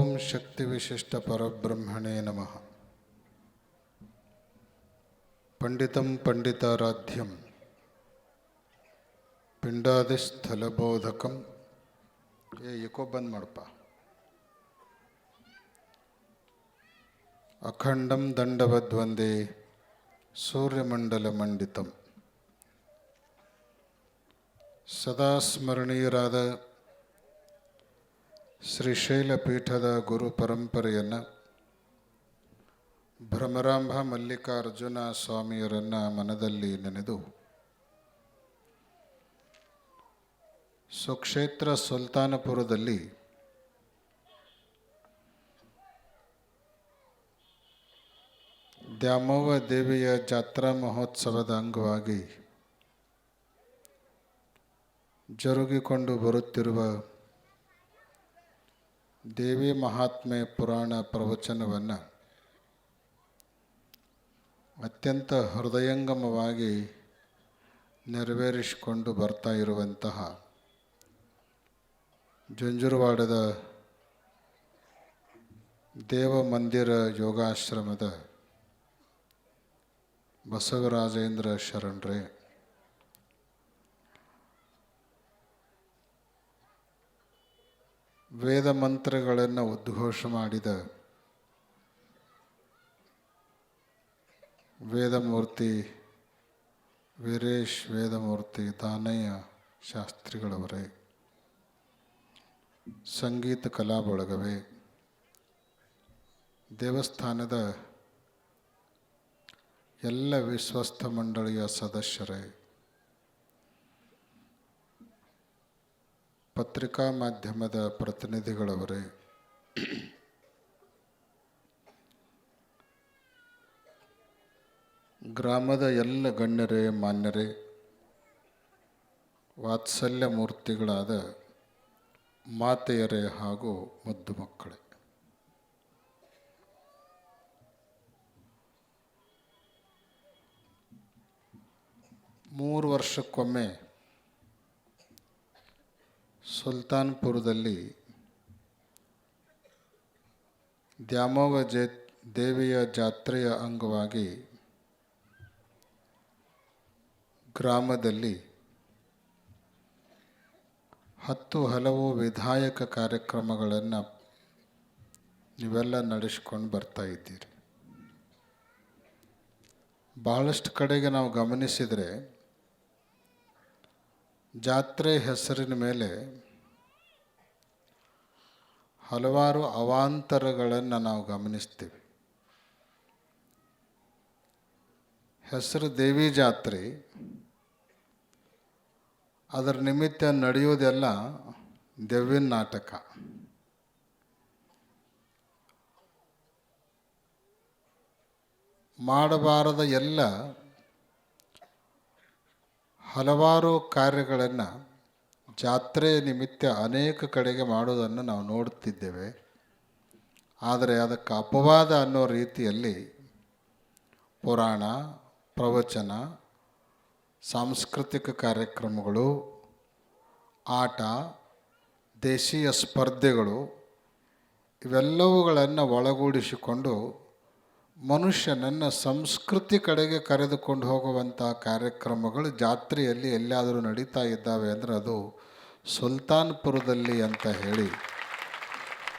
ಓಂ ಶಕ್ತಿ ವಿಶಿಷ್ಟ ಪರಬ್ರಹ್ಮಣೇ ನಮಃ. ಪಂಡಿತಂ ಪಂಡಿತಾರಾಧ್ಯಂ ಪಿಂಡಾದಿಸ್ಥಲಬೋಧಕಂ. ಏಕೋ ಬಂದ್ ಮಾಡಪ್ಪ. ಅಖಂಡಂ ದಂಡವದ್ವಂದೇ ಸೂರ್ಯಮಂಡಲ ಮಂಡಿತಂ. ಸದಾ ಸ್ಮರಣೀಯರಾದ ಶ್ರೀಶೈಲ ಪೀಠದ ಗುರು ಪರಂಪರೆಯನ್ನು ಭ್ರಮರಾಂಭ ಮಲ್ಲಿಕಾರ್ಜುನ ಸ್ವಾಮಿಯರನ್ನು ಮನದಲ್ಲಿ ನೆನೆದು ಸುಕ್ಷೇತ್ರ ಸುಲ್ತಾನಪುರದಲ್ಲಿ ದ್ಯಾಮವ್ವ ದೇವಿಯ ಜಾತ್ರಾ ಮಹೋತ್ಸವದ ಅಂಗವಾಗಿ ಜರುಗಿಕೊಂಡು ಬರುತ್ತಿರುವ ದೇವಿ ಮಹಾತ್ಮೆ ಪುರಾಣ ಪ್ರವಚನವನ್ನು ಅತ್ಯಂತ ಹೃದಯಂಗಮವಾಗಿ ನೆರವೇರಿಸಿಕೊಂಡು ಬರ್ತಾ ಇರುವಂತಹ ಜಂಜುರವಾಡದ ದೇವಮಂದಿರ ಯೋಗಾಶ್ರಮದ ಬಸವರಾಜೇಂದ್ರ ಶರಣರೇ, ವೇದ ಮಂತ್ರಗಳನ್ನು ಉದ್ಘೋಷ ಮಾಡಿದ ವೇದಮೂರ್ತಿ ವೀರೇಶ್ ವೇದಮೂರ್ತಿ ದಾನಯ್ಯ ಶಾಸ್ತ್ರಿಗಳವರೇ, ಸಂಗೀತ ಕಲಾ ಬಳಗವೇ, ದೇವಸ್ಥಾನದ ಎಲ್ಲ ವಿಶ್ವಸ್ತ ಮಂಡಳಿಯ ಸದಸ್ಯರೇ, ಪತ್ರಿಕಾ ಮಾಧ್ಯಮದ ಪ್ರತಿನಿಧಿಗಳವರೇ, ಗ್ರಾಮದ ಎಲ್ಲ ಗಣ್ಯರೇ, ಮಾನ್ಯರೇ, ವಾತ್ಸಲ್ಯ ಮೂರ್ತಿಗಳಾದ ಮಾತೆಯರೇ ಹಾಗೂ ಮುದ್ದು ಮಕ್ಕಳೇ, ಮೂರು ವರ್ಷಕ್ಕೊಮ್ಮೆ ಸುಲ್ತಾನ್ಪುರದಲ್ಲಿ ದ್ಯಾಮವ್ವ ದೇವಿಯ ಜಾತ್ರೆಯ ಅಂಗವಾಗಿ ಗ್ರಾಮದಲ್ಲಿ ಹಲವು ವಿಧಾಯಕ ಕಾರ್ಯಕ್ರಮಗಳನ್ನು ನೀವೆಲ್ಲ ನಡೆಸ್ಕೊಂಡು ಬರ್ತಾ ಇದ್ದೀರಿ. ಬಹಳಷ್ಟು ಕಡೆಗೆ ನಾವು ಗಮನಿಸಿದರೆ ಜಾತ್ರೆ ಹೆಸರಿನ ಮೇಲೆ ಹಲವಾರು ಅವಾಂತರಗಳನ್ನು ನಾವು ಗಮನಿಸ್ತೀವಿ. ಹೆಸರು ದೇವಿ ಜಾತ್ರೆ, ಅದರ ನಿಮಿತ್ತ ನಡೆಯುವುದೆಲ್ಲ ದೆವ್ವಿನ ನಾಟಕ. ಮಾಡಬಾರದ ಎಲ್ಲ ಹಲವಾರು ಕಾರ್ಯಗಳನ್ನು ಜಾತ್ರೆಯ ನಿಮಿತ್ತ ಅನೇಕ ಕಡೆಗೆ ಮಾಡೋದನ್ನು ನಾವು ನೋಡುತ್ತಿದ್ದೇವೆ. ಆದರೆ ಅದಕ್ಕೆ ಅಪವಾದ ಅನ್ನೋ ರೀತಿಯಲ್ಲಿ ಪುರಾಣ, ಪ್ರವಚನ, ಸಾಂಸ್ಕೃತಿಕ ಕಾರ್ಯಕ್ರಮಗಳು, ಆಟ, ದೇಶೀಯ ಸ್ಪರ್ಧೆಗಳು ಇವೆಲ್ಲವುಗಳನ್ನು ಒಳಗೂಡಿಸಿಕೊಂಡು ಮನುಷ್ಯನನ್ನು ಸಂಸ್ಕೃತಿ ಕಡೆಗೆ ಕರೆದುಕೊಂಡು ಹೋಗುವಂಥ ಕಾರ್ಯಕ್ರಮಗಳು ಜಾತ್ರೆಯಲ್ಲಿ ಎಲ್ಲಾದರೂ ನಡೀತಾ ಇದ್ದಾವೆ ಅಂದರೆ ಅದು ಸುಲ್ತಾನ್ಪುರದಲ್ಲಿ ಅಂತ ಹೇಳಿ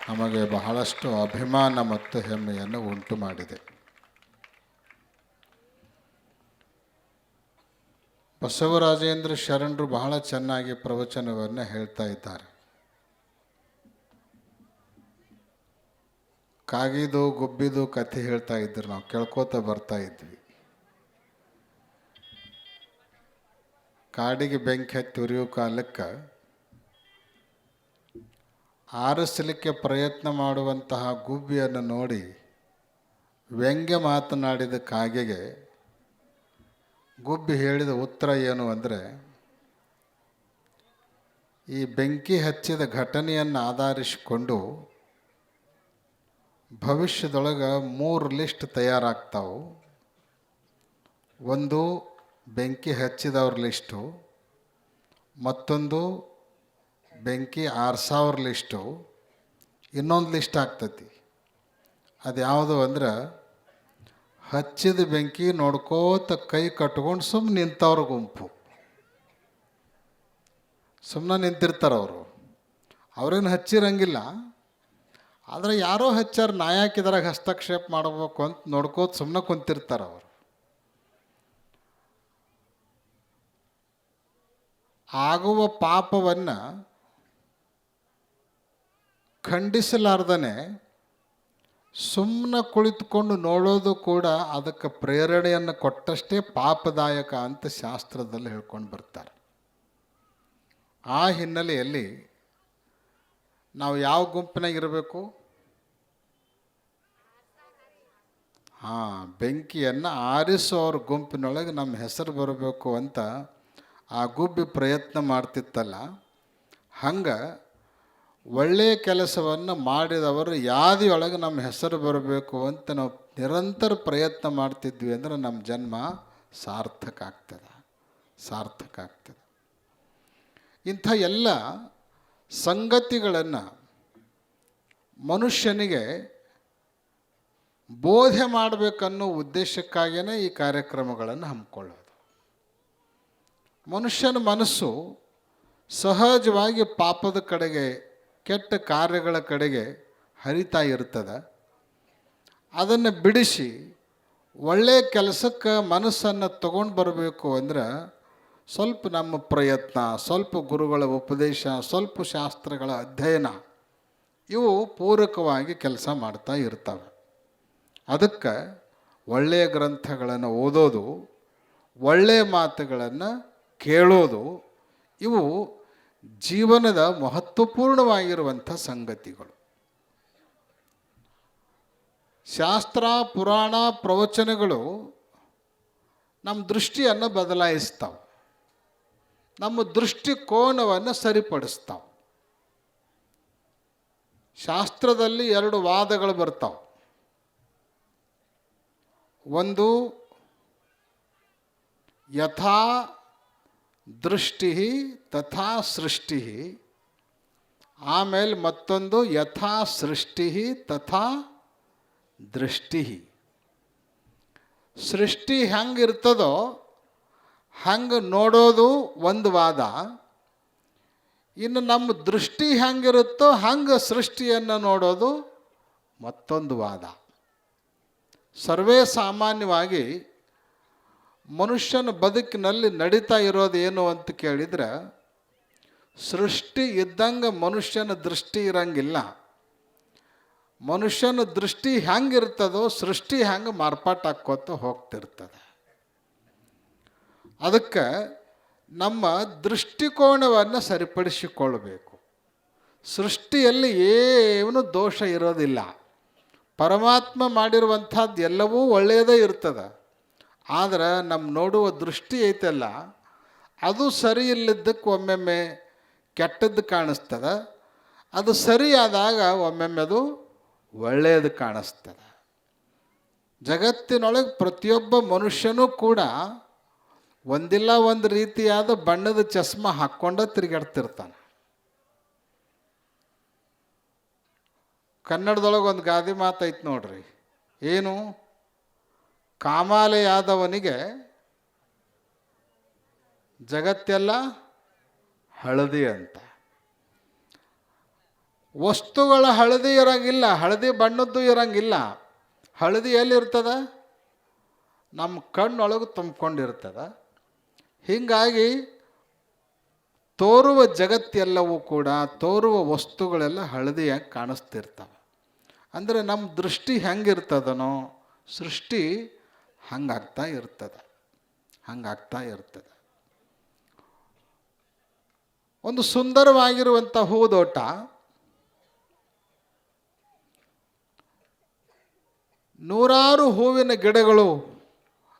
ನಮಗೆ ಬಹಳಷ್ಟು ಅಭಿಮಾನ ಮತ್ತು ಹೆಮ್ಮೆಯನ್ನು ಉಂಟು ಮಾಡಿದೆ. ಬಸವರಾಜೇಂದ್ರ ಶರಣರು ಬಹಳ ಚೆನ್ನಾಗಿ ಪ್ರವಚನವನ್ನು ಹೇಳ್ತಾ ಇದ್ದಾರೆ. ಕಾಗಿದು ಗುಬ್ಬಿದು ಕಥೆ ಹೇಳ್ತಾ ಇದ್ರು, ನಾವು ಕೇಳ್ಕೋತ ಬರ್ತಾ ಇದ್ವಿ. ಕಾಡಿಗೆ ಬೆಂಕಿ ಹತ್ತಿ ಉರಿಯೋ ಕಾಲಕ್ಕೆ ಆರಿಸಲಿಕ್ಕೆ ಪ್ರಯತ್ನ ಮಾಡುವಂತಹ ಗುಬ್ಬಿಯನ್ನು ನೋಡಿ ವ್ಯಂಗ್ಯ ಮಾತನಾಡಿದ ಕಾಗೆಗೆ ಗುಬ್ಬಿ ಹೇಳಿದ ಉತ್ತರ ಏನು ಅಂದರೆ, ಈ ಬೆಂಕಿ ಹಚ್ಚಿದ ಘಟನೆಯನ್ನು ಆಧರಿಸಿಕೊಂಡು ಭವಿಷ್ಯದೊಳಗೆ 3 ಲಿಸ್ಟ್ ತಯಾರಾಗ್ತಾವೆ. ಒಂದು ಬೆಂಕಿ ಹಚ್ಚಿದವ್ರ ಲಿಸ್ಟು, ಮತ್ತೊಂದು ಬೆಂಕಿ ಆರ್ಸವ್ರ ಲಿಸ್ಟು, ಇನ್ನೊಂದು ಲಿಸ್ಟ್ ಆಗ್ತತಿ. ಅದು ಯಾವುದು ಅಂದ್ರೆ ಹಚ್ಚಿದ ಬೆಂಕಿ ನೋಡ್ಕೋತ ಕೈ ಕಟ್ಕೊಂಡು ಸುಮ್ಮನೆ ನಿಂತವ್ರ ಗುಂಪು. ಸುಮ್ಮನೆ ನಿಂತಿರ್ತಾರೆ ಅವರು. ಅವ್ರೇನು ಹಚ್ಚಿರಂಗಿಲ್ಲ, ಆದರೆ ಯಾರೋ ಹಚ್ಚಾರ, ನಾಯಾಕಿದ್ರಾಗ ಹಸ್ತಕ್ಷೇಪ ಮಾಡಬೇಕು ಅಂತ ನೋಡ್ಕೋತ ಸುಮ್ಮನೆ ಕುಂತಿರ್ತಾರೆ ಅವರು. ಆಗುವ ಪಾಪವನ್ನು ಖಂಡಿಸಲಾರ್ದನೆ ಸುಮ್ಮನೆ ಕುಳಿತುಕೊಂಡು ನೋಡೋದು ಕೂಡ ಅದಕ್ಕೆ ಪ್ರೇರಣೆಯನ್ನು ಕೊಟ್ಟಷ್ಟೇ ಪಾಪದಾಯಕ ಅಂತ ಶಾಸ್ತ್ರದಲ್ಲಿ ಹೇಳ್ಕೊಂಡು ಬರ್ತಾರೆ. ಆ ಹಿನ್ನೆಲೆಯಲ್ಲಿ ನಾವು ಯಾವ ಗುಂಪಿನಾಗ ಇರಬೇಕು? ಬೆಂಕಿಯನ್ನು ಆರಿಸೋರ ಗುಂಪಿನೊಳಗೆ ನಮ್ಮ ಹೆಸರು ಬರಬೇಕು ಅಂತ ಆ ಗುಬ್ಬಿ ಪ್ರಯತ್ನ ಮಾಡ್ತಿತ್ತಲ್ಲ, ಹಂಗೆ ಒಳ್ಳೆಯ ಕೆಲಸವನ್ನು ಮಾಡಿದವರು ಯಾದಿಯೊಳಗೆ ನಮ್ಮ ಹೆಸರು ಬರಬೇಕು ಅಂತ ನಾವು ನಿರಂತರ ಪ್ರಯತ್ನ ಮಾಡ್ತಿದ್ವಿ ಅಂದರೆ ನಮ್ಮ ಜನ್ಮ ಸಾರ್ಥಕ ಆಗ್ತದೆ. ಇಂಥ ಎಲ್ಲ ಸಂಗತಿಗಳನ್ನು ಮನುಷ್ಯನಿಗೆ ಬೋಧೆ ಮಾಡಬೇಕನ್ನೋ ಉದ್ದೇಶಕ್ಕಾಗಿಯೇ ಈ ಕಾರ್ಯಕ್ರಮಗಳನ್ನು ಹಮ್ಮಿಕೊಳ್ಳೋದು. ಮನುಷ್ಯನ ಮನಸ್ಸು ಸಹಜವಾಗಿ ಪಾಪದ ಕಡೆಗೆ, ಕೆಟ್ಟ ಕಾರ್ಯಗಳ ಕಡೆಗೆ ಹರಿತಾ ಇರ್ತದೆ. ಅದನ್ನು ಬಿಡಿಸಿ ಒಳ್ಳೆಯ ಕೆಲಸಕ್ಕೆ ಮನಸ್ಸನ್ನು ತಗೊಂಡು ಬರಬೇಕು ಅಂದ್ರೆ ಸ್ವಲ್ಪ ನಮ್ಮ ಪ್ರಯತ್ನ, ಸ್ವಲ್ಪ ಗುರುಗಳ ಉಪದೇಶ, ಸ್ವಲ್ಪ ಶಾಸ್ತ್ರಗಳ ಅಧ್ಯಯನ, ಇವು ಪೂರಕವಾಗಿ ಕೆಲಸ ಮಾಡ್ತಾ ಇರ್ತವೆ. ಅದಕ್ಕೆ ಒಳ್ಳೆಯ ಗ್ರಂಥಗಳನ್ನು ಓದೋದು, ಒಳ್ಳೆಯ ಮಾತುಗಳನ್ನು ಕೇಳೋದು, ಇವು ಜೀವನದ ಮಹತ್ವಪೂರ್ಣವಾಗಿರುವಂಥ ಸಂಗತಿಗಳು. ಶಾಸ್ತ್ರ, ಪುರಾಣ, ಪ್ರವಚನಗಳು ನಮ್ಮ ದೃಷ್ಟಿಯನ್ನು ಬದಲಾಯಿಸ್ತಾವೆ, ನಮ್ಮ ದೃಷ್ಟಿಕೋನವನ್ನು ಸರಿಪಡಿಸ್ತಾವೆ. ಶಾಸ್ತ್ರದಲ್ಲಿ 2 ವಾದಗಳು ಬರ್ತಾವೆ. ಒಂದು ಯಥಾ ದೃಷ್ಟಿ ತಥಾ ಸೃಷ್ಟಿ, ಆಮೇಲೆ ಮತ್ತೊಂದು ಯಥಾ ಸೃಷ್ಟಿ ತಥಾ ದೃಷ್ಟಿ. ಸೃಷ್ಟಿ ಹೆಂಗಿರ್ತದೋ ಹಂಗೆ ನೋಡೋದು ಒಂದು ವಾದ, ಇನ್ನು ನಮ್ಮ ದೃಷ್ಟಿ ಹೆಂಗಿರುತ್ತೋ ಹಂಗೆ ಸೃಷ್ಟಿಯನ್ನು ನೋಡೋದು ಮತ್ತೊಂದು ವಾದ. ಸರ್ವೇ ಸಾಮಾನ್ಯವಾಗಿ ಮನುಷ್ಯನ ಬದುಕಿನಲ್ಲಿ ನಡೀತಾ ಇರೋದು ಏನು ಅಂತ ಕೇಳಿದರೆ, ಸೃಷ್ಟಿ ಇದ್ದಂಗೆ ಮನುಷ್ಯನ ದೃಷ್ಟಿ ಇರಂಗಿಲ್ಲ. ಮನುಷ್ಯನ ದೃಷ್ಟಿ ಹೆಂಗಿರ್ತದೋ ಸೃಷ್ಟಿ ಹೆಂಗೆ ಮಾರ್ಪಾಟಾಕ್ಕೋತ ಹೋಗ್ತಿರ್ತದೆ. ಅದಕ್ಕೆ ನಮ್ಮ ದೃಷ್ಟಿಕೋನವನ್ನು ಸರಿಪಡಿಸಿಕೊಳ್ಬೇಕು. ಸೃಷ್ಟಿಯಲ್ಲಿ ಏನು ದೋಷ ಇರೋದಿಲ್ಲ. ಪರಮಾತ್ಮ ಮಾಡಿರುವಂಥದ್ದು ಎಲ್ಲವೂ ಒಳ್ಳೆಯದೇ ಇರ್ತದೆ. ಆದರೆ ನಮ್ಮ ನೋಡುವ ದೃಷ್ಟಿ ಐತಲ್ಲ, ಅದು ಸರಿ ಇಲ್ಲದಕ್ಕೆ ಒಮ್ಮೆಮ್ಮೆ ಕೆಟ್ಟದ್ದು ಕಾಣಿಸ್ತದೆ. ಅದು ಸರಿಯಾದಾಗ ಒಮ್ಮೆಮ್ಮೆ ಅದು ಒಳ್ಳೆಯದು ಕಾಣಿಸ್ತದೆ. ಜಗತ್ತಿನೊಳಗೆ ಪ್ರತಿಯೊಬ್ಬ ಮನುಷ್ಯನೂ ಕೂಡ ಒಂದಿಲ್ಲ ಒಂದು ರೀತಿಯಾದ ಬಣ್ಣದ ಚಸ್ಮಾ ಹಾಕ್ಕೊಂಡ ತಿರುಗಾಡ್ತಿರ್ತಾನೆ. ಕನ್ನಡದೊಳಗೆ ಒಂದು ಗಾದೆ ಮಾತೈತೆ ನೋಡ್ರಿ, ಏನು? ಕಾಮಾಲೆಯಾದವನಿಗೆ ಜಗತ್ತೆಲ್ಲ ಹಳದಿ ಅಂತ. ವಸ್ತುಗಳ ಹಳದಿ ಇರಂಗಿಲ್ಲ, ಹಳದಿ ಬಣ್ಣದ್ದು ಇರಂಗಿಲ್ಲ. ಹಳದಿ ಎಲ್ಲಿರ್ತದೆ? ನಮ್ಮ ಕಣ್ಣೊಳಗೆ ತುಂಬಿಕೊಂಡಿರ್ತದೆ. ಹೀಗಾಗಿ ತೋರುವ ಜಗತ್ತೆಲ್ಲವೂ ಕೂಡ, ತೋರುವ ವಸ್ತುಗಳೆಲ್ಲ ಹಳದಿಯಾಗಿ ಕಾಣಿಸ್ತಿರ್ತವೆ. ಅಂದರೆ ನಮ್ಮ ದೃಷ್ಟಿ ಹೆಂಗಿರ್ತದನೋ ಸೃಷ್ಟಿ ಹಂಗಾಗ್ತಾ ಇರ್ತದೆ. ಒಂದು ಸುಂದರವಾಗಿರುವಂಥ ಹೂದೋಟ, ನೂರಾರು ಹೂವಿನ ಗಿಡಗಳು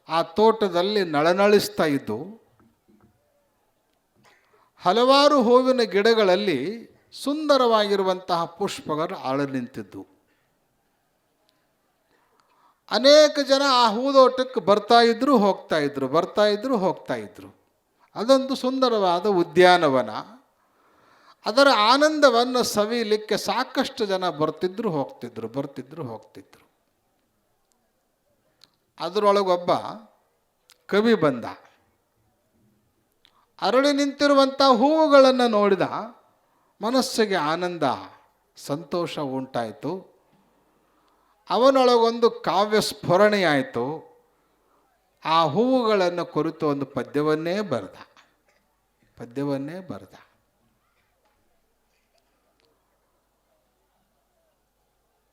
ಆ ತೋಟದಲ್ಲಿ ನಳನಳಿಸ್ತಾ ಇದ್ದು, ಹಲವಾರು ಹೂವಿನ ಗಿಡಗಳಲ್ಲಿ ಸುಂದರವಾಗಿರುವಂತಹ ಪುಷ್ಪಗಳು ಆಳು ನಿಂತಿದ್ದು. ಅನೇಕ ಜನ ಆ ಹೂದೋಟಕ್ಕೆ ಬರ್ತಾ ಇದ್ರು ಹೋಗ್ತಾ ಇದ್ರು. ಅದೊಂದು ಸುಂದರವಾದ ಉದ್ಯಾನವನ. ಅದರ ಆನಂದವನ್ನು ಸವಿಯಲಿಕ್ಕೆ ಸಾಕಷ್ಟು ಜನ ಬರ್ತಿದ್ರು ಹೋಗ್ತಿದ್ರು. ಅದರೊಳಗೊಬ್ಬ ಕವಿ ಬಂದ. ಅರಳಿ ನಿಂತಿರುವಂಥ ಹೂವುಗಳನ್ನು ನೋಡಿದ. ಮನಸ್ಸಿಗೆ ಆನಂದ, ಸಂತೋಷ ಉಂಟಾಯಿತು. ಅವನೊಳಗೊಂದು ಕಾವ್ಯ ಸ್ಫುರಣೆಯಾಯಿತು. ಆ ಹೂವುಗಳನ್ನು ಕುರಿತು ಒಂದು ಪದ್ಯವನ್ನೇ ಬರೆದ.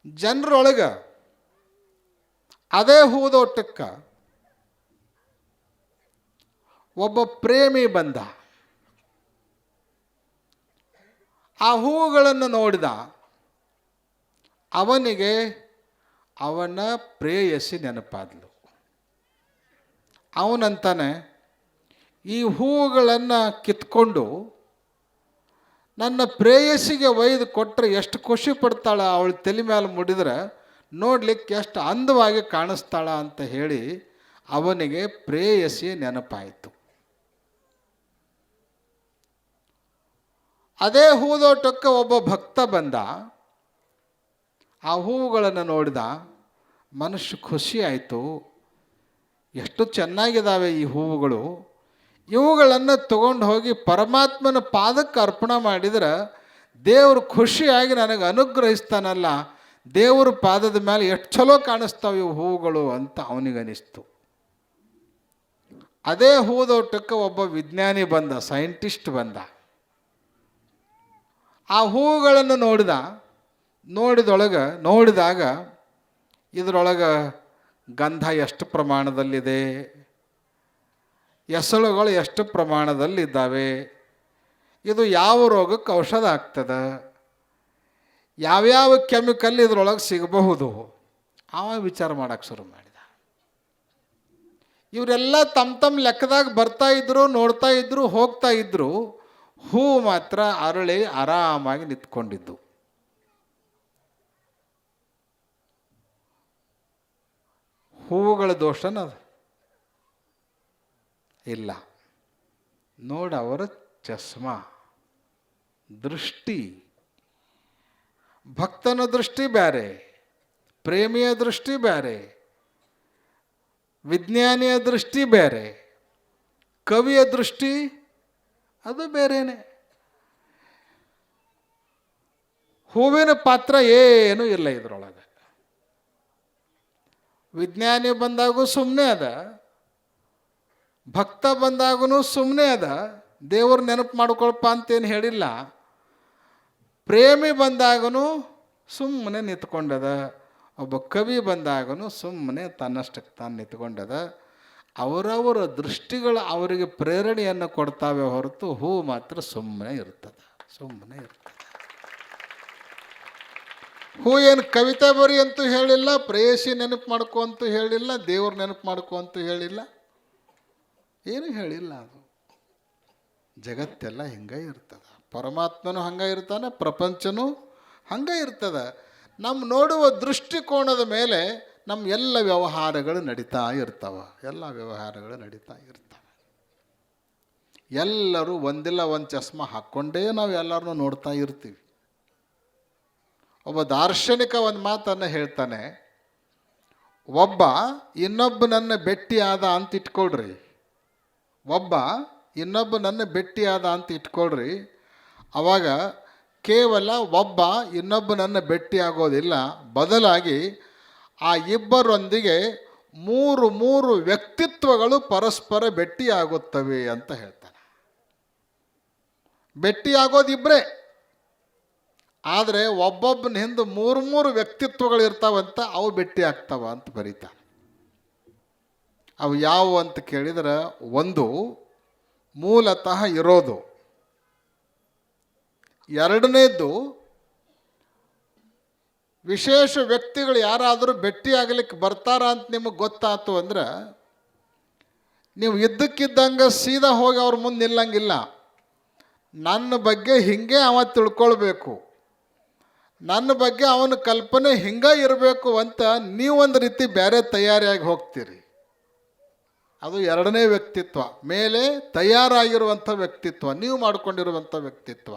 ಜನರೊಳಗೆ ಅದೇ ಹೂದೋಟಕ್ಕೆ ಒಬ್ಬ ಪ್ರೇಮಿ ಬಂದ. ಆ ಹೂವುಗಳನ್ನು ನೋಡಿದ. ಅವನಿಗೆ ಅವನ ಪ್ರೇಯಸಿ ನೆನಪಾದ್ಲು. ಅವನಂತಾನೆ, ಈ ಹೂವುಗಳನ್ನು ಕಿತ್ಕೊಂಡು ನನ್ನ ಪ್ರೇಯಸಿಗೆ ಒಯ್ದು ಕೊಟ್ಟರೆ ಎಷ್ಟು ಖುಷಿ ಪಡ್ತಾಳ, ಅವಳು ತಲೆ ಮೇಲೆ ಮುಡಿದ್ರೆ ನೋಡ್ಲಿಕ್ಕೆ ಎಷ್ಟು ಅಂದವಾಗಿ ಕಾಣಿಸ್ತಾಳ ಅಂತ ಹೇಳಿ ಅವನಿಗೆ ಪ್ರೇಯಸಿ ನೆನಪಾಯಿತು. ಅದೇ ಹೂದೋಟಕ್ಕೆ ಒಬ್ಬ ಭಕ್ತ ಬಂದ. ಆ ಹೂವುಗಳನ್ನು ನೋಡಿದ. ಮನಸ್ಸು ಖುಷಿ ಆಯಿತು. ಎಷ್ಟು ಚೆನ್ನಾಗಿದ್ದಾವೆ ಈ ಹೂವುಗಳು. ಇವುಗಳನ್ನು ತಗೊಂಡು ಹೋಗಿ ಪರಮಾತ್ಮನ ಪಾದಕ್ಕೆ ಅರ್ಪಣೆ ಮಾಡಿದ್ರೆ ದೇವರು ಖುಷಿಯಾಗಿ ನನಗೆ ಅನುಗ್ರಹಿಸ್ತಾನಲ್ಲ, ದೇವರ ಪಾದದ ಮೇಲೆ ಎಷ್ಟು ಚಲೋ ಕಾಣಿಸ್ತಾವೆ ಇವು ಹೂವುಗಳು ಅಂತ ಅವನಿಗನಿಸ್ತು. ಅದೇ ಹೂದೋಟಕ್ಕೆ ಒಬ್ಬ ವಿಜ್ಞಾನಿ ಬಂದ, ಸೈಂಟಿಸ್ಟ್ ಬಂದ. ಆ ಹೂವುಗಳನ್ನು ನೋಡಿದಾಗ ಇದರೊಳಗೆ ಗಂಧ ಎಷ್ಟು ಪ್ರಮಾಣದಲ್ಲಿದೆ, ಎಸಳುಗಳು ಎಷ್ಟು ಪ್ರಮಾಣದಲ್ಲಿದ್ದಾವೆ, ಇದು ಯಾವ ರೋಗಕ್ಕೆ ಔಷಧ ಆಗ್ತದೆ, ಯಾವ್ಯಾವ ಕೆಮಿಕಲ್ ಇದರೊಳಗೆ ಸಿಗಬಹುದು, ಅವ ವಿಚಾರ ಮಾಡೋಕ್ಕೆ ಶುರು ಮಾಡಿದ. ಇವರೆಲ್ಲ ತಮ್ಮ ಲೆಕ್ಕದಾಗ ಬರ್ತಾಯಿದ್ರು, ನೋಡ್ತಾಯಿದ್ರು, ಹೋಗ್ತಾಯಿದ್ರು. ಹೂವು ಮಾತ್ರ ಅರಳಿ ಆರಾಮಾಗಿ ನಿಂತ್ಕೊಂಡಿದ್ದು. ಹೂವುಗಳ ದೋಷನದು ಇಲ್ಲ. ನೋಡಿ, ಅವರ ಚಸ್ಮಾ, ದೃಷ್ಟಿ, ಭಕ್ತನ ದೃಷ್ಟಿ ಬೇರೆ, ಪ್ರೇಮಿಯ ದೃಷ್ಟಿ ಬೇರೆ, ವಿಜ್ಞಾನಿಯ ದೃಷ್ಟಿ ಬೇರೆ, ಕವಿಯ ದೃಷ್ಟಿ ಅದು ಬೇರೆನೆ. ಹೂವಿನ ಪಾತ್ರ ಏನೂ ಇಲ್ಲ ಇದರೊಳಗೆ. ವಿಜ್ಞಾನಿ ಬಂದಾಗೂ ಸುಮ್ಮನೆ ಅದ, ಭಕ್ತ ಬಂದಾಗೂ ಸುಮ್ಮನೆ ಅದ, ದೇವ್ರ ನೆನಪು ಮಾಡ್ಕೊಳಪ್ಪ ಅಂತೇನು ಹೇಳಿಲ್ಲ. ಪ್ರೇಮಿ ಬಂದಾಗೂ ಸುಮ್ಮನೆ ನಿಂತ್ಕೊಂಡದ, ಒಬ್ಬ ಕವಿ ಬಂದಾಗೂ ಸುಮ್ಮನೆ ತನ್ನಷ್ಟಕ್ಕೆ ತಾನು ನಿಂತ್ಕೊಂಡದ. ಅವರವರ ದೃಷ್ಟಿಗಳು ಅವರಿಗೆ ಪ್ರೇರಣೆಯನ್ನು ಕೊಡ್ತಾವೆ ಹೊರತು ಹೂ ಮಾತ್ರ ಸುಮ್ಮನೆ ಇರ್ತದೆ. ಹೂ ಏನು ಕವಿತೆ ಬರಿ ಅಂತೂ ಹೇಳಿಲ್ಲ, ಪ್ರೇಯಸಿ ನೆನಪು ಮಾಡ್ಕೊ ಅಂತೂ ಹೇಳಿಲ್ಲ, ದೇವ್ರ ನೆನಪು ಮಾಡ್ಕೊ ಅಂತೂ ಹೇಳಿಲ್ಲ, ಏನು ಹೇಳಿಲ್ಲ. ಅದು ಜಗತ್ತೆಲ್ಲ ಹಿಂಗೆ ಇರ್ತದೆ. ಪರಮಾತ್ಮನೂ ಹಂಗೆ ಇರ್ತಾನೆ, ಪ್ರಪಂಚನೂ ಹಂಗೆ ಇರ್ತದೆ. ನಮ್ಮ ನೋಡುವ ದೃಷ್ಟಿಕೋನದ ಮೇಲೆ ನಮ್ಮ ಎಲ್ಲ ವ್ಯವಹಾರಗಳು ನಡೀತಾ ಇರ್ತವೆ. ಎಲ್ಲರೂ ಒಂದಿಲ್ಲ ಒಂದು ಚಸ್ಮಾ ಹಾಕ್ಕೊಂಡೇ ನಾವು ಎಲ್ಲರನ್ನೂ ನೋಡ್ತಾ ಇರ್ತೀವಿ. ಒಬ್ಬ ದಾರ್ಶನಿಕ ಒಂದು ಮಾತನ್ನು ಹೇಳ್ತಾನೆ, ಒಬ್ಬ ಇನ್ನೊಬ್ಬನನ್ನು ಭೆಟ್ಟಿಯಾದ ಅಂತ ಇಟ್ಕೊಳ್ರಿ, ಅವಾಗ ಕೇವಲ ಒಬ್ಬ ಇನ್ನೊಬ್ಬನನ್ನು ಭೆಟ್ಟಿಯಾಗೋದಿಲ್ಲ, ಬದಲಾಗಿ ಆ ಇಬ್ಬರೊಂದಿಗೆ ಮೂರು ವ್ಯಕ್ತಿತ್ವಗಳು ಪರಸ್ಪರ ಭೆಟ್ಟಿಯಾಗುತ್ತವೆ ಅಂತ ಹೇಳ್ತಾನೆ. ಭೆಟ್ಟಿಯಾಗೋದಿಬ್ಬರೇ, ಆದರೆ ಒಬ್ಬೊಬ್ಬನ ಹಿಂದೆ ಮೂರು ವ್ಯಕ್ತಿತ್ವಗಳು ಇರ್ತಾವಂತ, ಅವು ಭೆಟ್ಟಿ ಆಗ್ತಾವ ಅಂತ ಬರೀತಾನೆ. ಅವು ಯಾವುವು ಅಂತ ಕೇಳಿದ್ರೆ, ಒಂದು ಮೂಲತಃ ಇರೋದು, ಎರಡನೇದ್ದು ವಿಶೇಷ ವ್ಯಕ್ತಿಗಳು ಯಾರಾದರೂ ಭೆಟ್ಟಿಯಾಗಲಿಕ್ಕೆ ಬರ್ತಾರ ಅಂತ ನಿಮಗೆ ಗೊತ್ತಾಯ್ತು ಅಂದ್ರೆ ನೀವು ಇದ್ದಕ್ಕಿದ್ದಂಗೆ ಸೀದಾ ಹೋಗಿ ಅವ್ರ ಮುಂದೆ ನಿಲ್ಲಂಗಿಲ್ಲ. ನನ್ನ ಬಗ್ಗೆ ಹಿಂಗೆ ಅವ ತಿಳ್ಕೊಳ್ಬೇಕು, ನನ್ನ ಬಗ್ಗೆ ಅವನ ಕಲ್ಪನೆ ಹಿಂಗೆ ಇರಬೇಕು ಅಂತ ನೀವೊಂದು ರೀತಿ ಬೇರೆ ತಯಾರಿಯಾಗಿ ಹೋಗ್ತೀರಿ. ಅದು ಎರಡನೇ ವ್ಯಕ್ತಿತ್ವ. ಮೇಲೆ ತಯಾರಾಗಿರುವಂಥ ವ್ಯಕ್ತಿತ್ವ, ನೀವು ಮಾಡಿಕೊಂಡಿರುವಂಥ ವ್ಯಕ್ತಿತ್ವ.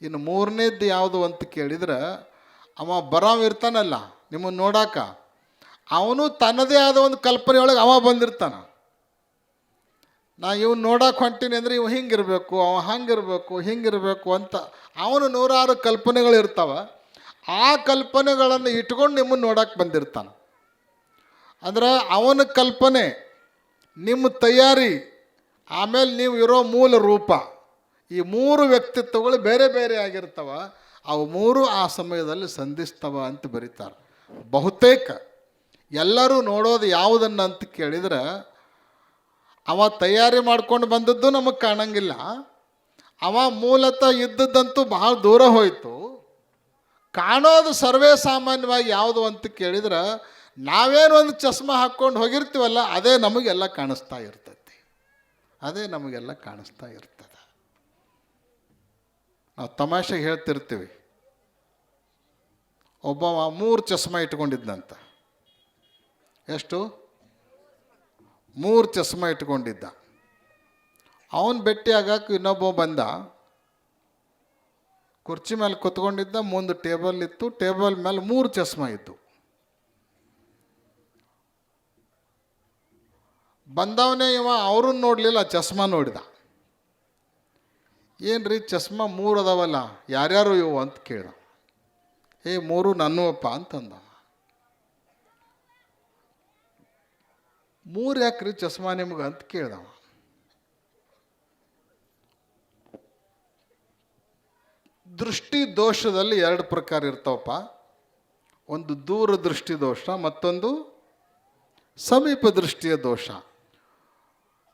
ಇನ್ನು ಮೂರನೇದ್ದು ಯಾವುದು ಅಂತ ಕೇಳಿದ್ರೆ, ಅವ ಬರಾವ ಇರ್ತಾನಲ್ಲ ನಿಮ್ಮನ್ನು ನೋಡಾಕ, ಅವನು ತನ್ನದೇ ಆದ ಒಂದು ಕಲ್ಪನೆಯೊಳಗೆ ಅವ ಬಂದಿರ್ತಾನೆ. ನಾ ಇವ್ನು ನೋಡಕ್ಕೆ ಹೊಂಟೀನಿ ಅಂದರೆ ಇವು ಹಿಂಗಿರಬೇಕು, ಅವ ಹಂಗಿರಬೇಕು, ಹಿಂಗಿರಬೇಕು ಅಂತ ಅವನು ನೂರಾರು ಕಲ್ಪನೆಗಳು ಇರ್ತಾವೆ. ಆ ಕಲ್ಪನೆಗಳನ್ನು ಇಟ್ಕೊಂಡು ನಿಮ್ಮನ್ನು ನೋಡಕ್ಕೆ ಬಂದಿರ್ತಾನೆ. ಅಂದ್ರೆ ಅವನ ಕಲ್ಪನೆ, ನಿಮ್ಮ ತಯಾರಿ, ಆಮೇಲೆ ನೀವು ಇರೋ ಮೂಲ ರೂಪ, ಈ ಮೂರು ವ್ಯಕ್ತಿತ್ವಗಳು ಬೇರೆ ಬೇರೆ ಆಗಿರ್ತವ. ಅವು ಮೂರು ಆ ಸಮಯದಲ್ಲಿ ಸಂಧಿಸ್ತವ ಅಂತ ಬರೀತಾರೆ. ಬಹುತೇಕ ಎಲ್ಲರೂ ನೋಡೋದು ಯಾವುದನ್ನು ಅಂತ ಕೇಳಿದ್ರೆ, ಅವ ತಯಾರಿ ಮಾಡ್ಕೊಂಡು ಬಂದದ್ದು ನಮಗೆ ಕಾಣಂಗಿಲ್ಲ. ಅವ ಮೂಲತಃ ಇದ್ದದ್ದಂತೂ ಬಹಳ ದೂರ ಹೋಯಿತು. ಕಾಣೋದು ಸರ್ವೇ ಸಾಮಾನ್ಯವಾಗಿ ಯಾವುದು ಅಂತ ಕೇಳಿದ್ರೆ, ನಾವೇನು ಒಂದು ಚಸ್ಮಾ ಹಾಕ್ಕೊಂಡು ಹೋಗಿರ್ತೀವಲ್ಲ, ಅದೇ ನಮಗೆಲ್ಲ ಕಾಣಿಸ್ತಾ ಇರ್ತೈತಿ. ಅದೇ ನಮಗೆಲ್ಲ ಕಾಣಿಸ್ತಾ ಇರ್ತದೆ. ನಾವು ತಮಾಷೆಗೆ ಹೇಳ್ತಿರ್ತೀವಿ, ಒಬ್ಬವ 3 ಚಸ್ಮಾ ಇಟ್ಕೊಂಡಿದ್ದಂತ. ಎಷ್ಟು? 3 ಚಸ್ಮಾ ಇಟ್ಕೊಂಡಿದ್ದ. ಅವನು ಭೇಟಿ ಆಗಕ್ಕೆ ಇನ್ನೊಬ್ಬ ಬಂದ. ಕುರ್ಚಿ ಮೇಲೆ ಕುತ್ಕೊಂಡಿದ್ದ, ಮುಂದೆ ಟೇಬಲ್ ಇತ್ತು, ಟೇಬಲ್ ಮೇಲೆ 3 ಚಸ್ಮಾ ಇತ್ತು. ಬಂದವನೇ ಇವ ಅವ್ರನ್ನ ನೋಡಲಿಲ್ಲ, ಚಸ್ಮಾ ನೋಡಿದ. ಏನು ರೀ ಚಸ್ಮಾ 3 ಅದಾವಲ್ಲ, ಯಾರ್ಯಾರು ಇವು ಅಂತ ಕೇಳ್ದ. 3 ನನ್ನವಪ್ಪ ಅಂತಂದ. 3 ಯಾಕ್ರಿ ಚಸ್ಮಾ ನಿಮ್ಗೆ ಅಂತ ಕೇಳ್ದವ. ದೃಷ್ಟಿ ದೋಷದಲ್ಲಿ 2 ಪ್ರಕಾರ ಇರ್ತಾವಪ್ಪ. ಒಂದು ದೂರದೃಷ್ಟಿ ದೋಷ, ಮತ್ತೊಂದು ಸಮೀಪ ದೃಷ್ಟಿಯ ದೋಷ.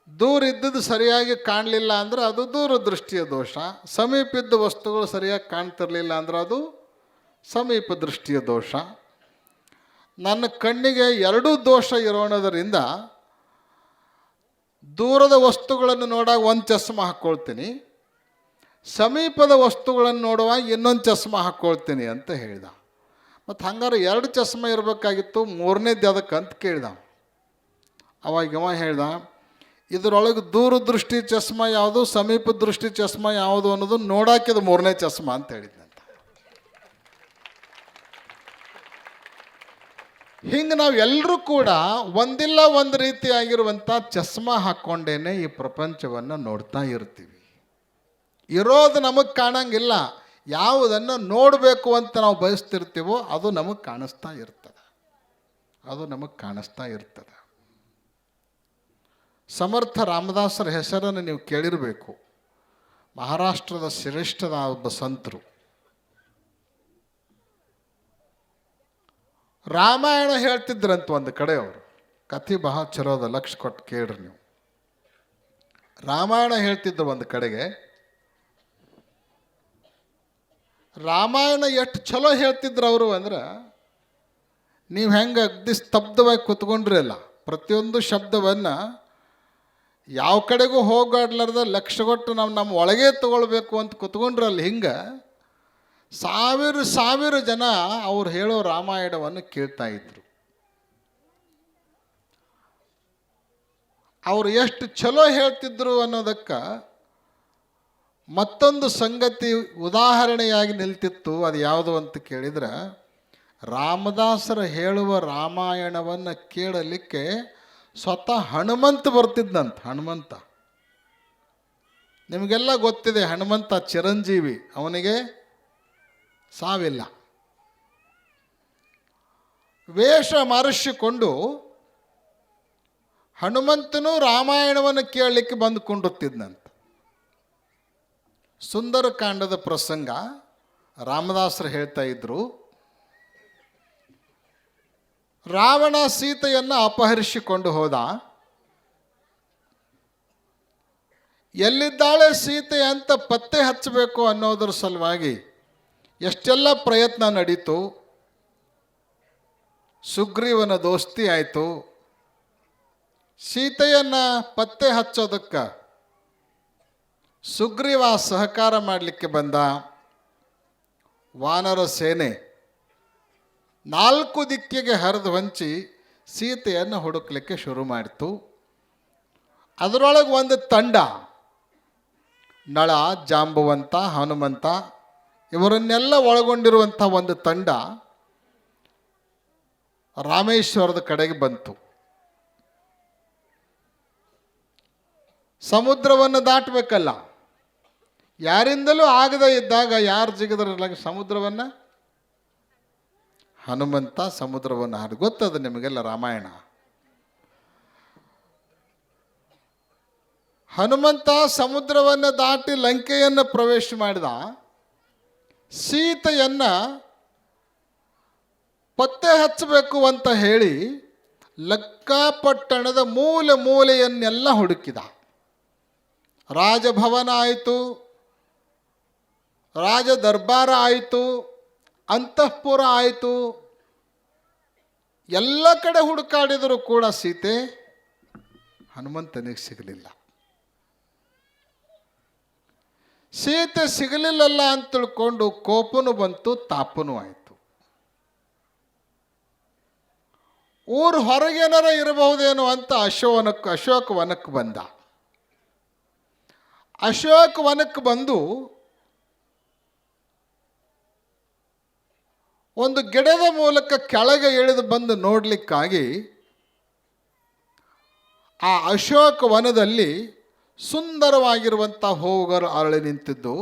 ದೂರ ಇದ್ದದ್ದು ಸರಿಯಾಗಿ ಕಾಣಲಿಲ್ಲ ಅಂದ್ರೆ ಅದು ದೂರದೃಷ್ಟಿಯ ದೋಷ. ಸಮೀಪ ಇದ್ದ ವಸ್ತುಗಳು ಸರಿಯಾಗಿ ಕಾಣ್ತಿರ್ಲಿಲ್ಲ ಅಂದ್ರೆ ಅದು ಸಮೀಪ ದೃಷ್ಟಿಯ ದೋಷ. ನನ್ನ ಕಣ್ಣಿಗೆ 2 ದೋಷ ಇರೋಣದರಿಂದ ದೂರದ ವಸ್ತುಗಳನ್ನು ನೋಡಾಗ ಒಂದು ಚಸ್ಮಾ ಹಾಕ್ಕೊಳ್ತೀನಿ, ಸಮೀಪದ ವಸ್ತುಗಳನ್ನು ನೋಡುವಾಗ ಇನ್ನೊಂದು ಚಸ್ಮಾ ಹಾಕ್ಕೊಳ್ತೀನಿ ಅಂತ ಹೇಳ್ದ. ಮತ್ತು ಹಂಗಾರೆ 2 ಚಸ್ಮಾ ಇರಬೇಕಾಗಿತ್ತು, 3ನೇದು ಅದಕ್ಕೆ ಅಂತ ಕೇಳ್ದ. ಅವಾಗ ಇವ ಹೇಳ್ದ, ಇದರೊಳಗೆ ದೂರದೃಷ್ಟಿ ಚಸ್ಮಾ ಯಾವುದು, ಸಮೀಪ ದೃಷ್ಟಿ ಚಸ್ಮಾ ಯಾವುದು ಅನ್ನೋದು ನೋಡಾಕಿದ 3ನೇ ಚಸ್ಮಾ ಅಂತ ಹೇಳಿದ್ನಂತ. ಹಿಂಗೆ ನಾವು ಎಲ್ಲರೂ ಕೂಡ ಒಂದಿಲ್ಲ ಒಂದು ರೀತಿಯಾಗಿರುವಂಥ ಚಸ್ಮಾ ಹಾಕ್ಕೊಂಡೇನೆ ಈ ಪ್ರಪಂಚವನ್ನು ನೋಡ್ತಾ ಇರ್ತೀವಿ. ಇರೋದು ನಮಗೆ ಕಾಣಂಗಿಲ್ಲ, ಯಾವುದನ್ನು ನೋಡಬೇಕು ಅಂತ ನಾವು ಬಯಸ್ತಿರ್ತೀವೋ ಅದು ನಮಗೆ ಕಾಣಿಸ್ತಾ ಇರ್ತದೆ. ಅದು ನಮಗೆ ಕಾಣಿಸ್ತಾ ಇರ್ತದೆ. ಸಮರ್ಥ ರಾಮದಾಸರ ಹೆಸರನ್ನು ನೀವು ಕೇಳಿರಬೇಕು. ಮಹಾರಾಷ್ಟ್ರದ ಶ್ರೇಷ್ಠದ ಒಬ್ಬ ಸಂತರು. ರಾಮಾಯಣ ಹೇಳ್ತಿದ್ರಂತ ಒಂದು ಕಡೆ ಅವರು. ಕಥೆ ಬಹಳ ಚಲೋ ಅದ, ಲಕ್ಷ ಕೊಟ್ಟು ಕೇಳ್ರಿ ನೀವು. ರಾಮಾಯಣ ಹೇಳ್ತಿದ್ರು ಒಂದು ಕಡೆಗೆ. ರಾಮಾಯಣ ಎಷ್ಟು ಚಲೋ ಹೇಳ್ತಿದ್ರು ಅವರು ಅಂದ್ರೆ, ನೀವು ಹೆಂಗೆ ಅಗ್ದಿ ಸ್ತಬ್ಧವಾಗಿ ಕೂತ್ಕೊಂಡ್ರಿ ಅಲ್ಲ, ಪ್ರತಿಯೊಂದು ಶಬ್ದವನ್ನು ಯಾವ ಕಡೆಗೂ ಹೋಗಾಡ್ಲಾರ್ದ ಲಕ್ಷಗೊಟ್ಟು ನಮ್ಮ ಒಳಗೆ ತಗೊಳ್ಬೇಕು ಅಂತ ಕೂತ್ಕೊಂಡ್ರಲ್ಲ, ಹಿಂಗೆ ಸಾವಿರ ಜನ ಅವ್ರು ಹೇಳೋ ರಾಮಾಯಣವನ್ನು ಕೇಳ್ತಾ ಇದ್ರು. ಅವರು ಎಷ್ಟು ಚಲೋ ಹೇಳ್ತಿದ್ರು ಅನ್ನೋದಕ್ಕೆ ಮತ್ತೊಂದು ಸಂಗತಿ ಉದಾಹರಣೆಯಾಗಿ ನಿಲ್ತಿತ್ತು. ಅದು ಯಾವುದು ಅಂತ ಕೇಳಿದ್ರೆ, ರಾಮದಾಸರು ಹೇಳುವ ರಾಮಾಯಣವನ್ನು ಕೇಳಲಿಕ್ಕೆ ಸ್ವತಃ ಹನುಮಂತ ಬರ್ತಿದ್ದಂತ. ಹನುಮಂತ ನಿಮಗೆಲ್ಲ ಗೊತ್ತಿದೆ, ಹನುಮಂತ ಚಿರಂಜೀವಿ, ಅವನಿಗೆ ಸಾವಿಲ್ಲ. ವೇಷ ಮಾರಿಸಿಕೊಂಡು ಹನುಮಂತನು ರಾಮಾಯಣವನ್ನು ಕೇಳಲಿಕ್ಕೆ ಬಂದು ಕೊಂಡುತ್ತಿದ್ದಂತ. ಸುಂದರಕಾಂಡದ ಪ್ರಸಂಗ ರಾಮದಾಸರು ಹೇಳ್ತಾ ಇದ್ರು. ರಾವಣ ಸೀತೆಯನ್ನು ಅಪಹರಿಸಿಕೊಂಡು ಹೋದ. ಎಲ್ಲಿದ್ದಾಳೆ ಸೀತೆ ಅಂತ ಪತ್ತೆ ಹಚ್ಚಬೇಕು ಅನ್ನೋದ್ರ ಸಲುವಾಗಿ ಎಷ್ಟೆಲ್ಲ ಪ್ರಯತ್ನ ನಡೀತು. ಸುಗ್ರೀವನ ದೋಸ್ತಿ ಆಯಿತು. ಸೀತೆಯನ್ನು ಪತ್ತೆ ಹಚ್ಚೋದಕ್ಕೆ ಸುಗ್ರೀವ ಸಹಕಾರ ಮಾಡಲಿಕ್ಕೆ ಬಂದ. ವಾನರ ಸೇನೆ 4 ದಿಕ್ಕಿಗೆ ಹರಿದು ಹಂಚಿ ಸೀತೆಯನ್ನು ಹುಡುಕಲಿಕ್ಕೆ ಶುರು ಮಾಡಿತು. ಅದರೊಳಗೆ ಒಂದು ತಂಡ, ನಳ, ಜಾಂಬುವಂತ, ಹನುಮಂತ ಇವರನ್ನೆಲ್ಲ ಒಳಗೊಂಡಿರುವಂಥ ಒಂದು ತಂಡ ರಾಮೇಶ್ವರದ ಕಡೆಗೆ ಬಂತು. ಸಮುದ್ರವನ್ನು ದಾಟಬೇಕಲ್ಲ, ಯಾರಿಂದಲೂ ಆಗದೇ ಇದ್ದಾಗ ಯಾರು ಜಿಗಿದ್ರಲ್ಲ ಸಮುದ್ರವನ್ನು? ಹನುಮಂತ ಸಮುದ್ರವನ್ನು ಹಾಡಿ. ಗೊತ್ತದ ನಿಮಗೆಲ್ಲ ರಾಮಾಯಣ. ಹನುಮಂತ ಸಮುದ್ರವನ್ನು ದಾಟಿ ಲಂಕೆಯನ್ನು ಪ್ರವೇಶ ಮಾಡಿದ. ಸೀತೆಯನ್ನು ಪತ್ತೆ ಹಚ್ಚಬೇಕು ಅಂತ ಹೇಳಿ ಲಂಕಾಪಟ್ಟಣದ ಮೂಲೆ ಮೂಲೆಯನ್ನೆಲ್ಲ ಹುಡುಕಿದ. ರಾಜಭವನ ಆಯಿತು, ರಾಜ ದರ್ಬಾರ ಆಯಿತು, ಅಂತಃಪುರ ಆಯಿತು, ಎಲ್ಲ ಕಡೆ ಹುಡುಕಾಡಿದರೂ ಕೂಡ ಸೀತೆ ಹನುಮಂತನಿಗೆ ಸಿಗಲಿಲ್ಲ. ಸೀತೆ ಸಿಗಲಿಲ್ಲಲ್ಲ ಅಂತ ತಿಳ್ಕೊಂಡು ಕೋಪನೂ ಬಂತು, ತಾಪನೂ ಆಯಿತು. ಊರು ಹೊರಗೇನಾರ ಇರಬಹುದೇನೋ ಅಂತ ಅಶೋಕ ವನಕ್ಕೆ ಬಂದ. ಅಶೋಕ ವನಕ್ಕೆ ಬಂದು ಒಂದು ಗಿಡದ ಮೂಲಕ ಕೆಳಗೆ ಇಳಿದು ಬಂದು ನೋಡಲಿಕ್ಕಾಗಿ ಆ ಅಶೋಕ ವನದಲ್ಲಿ ಸುಂದರವಾಗಿರುವಂಥ ಹೂವುಗಳು ಅರಳಿ ನಿಂತಿದ್ದು.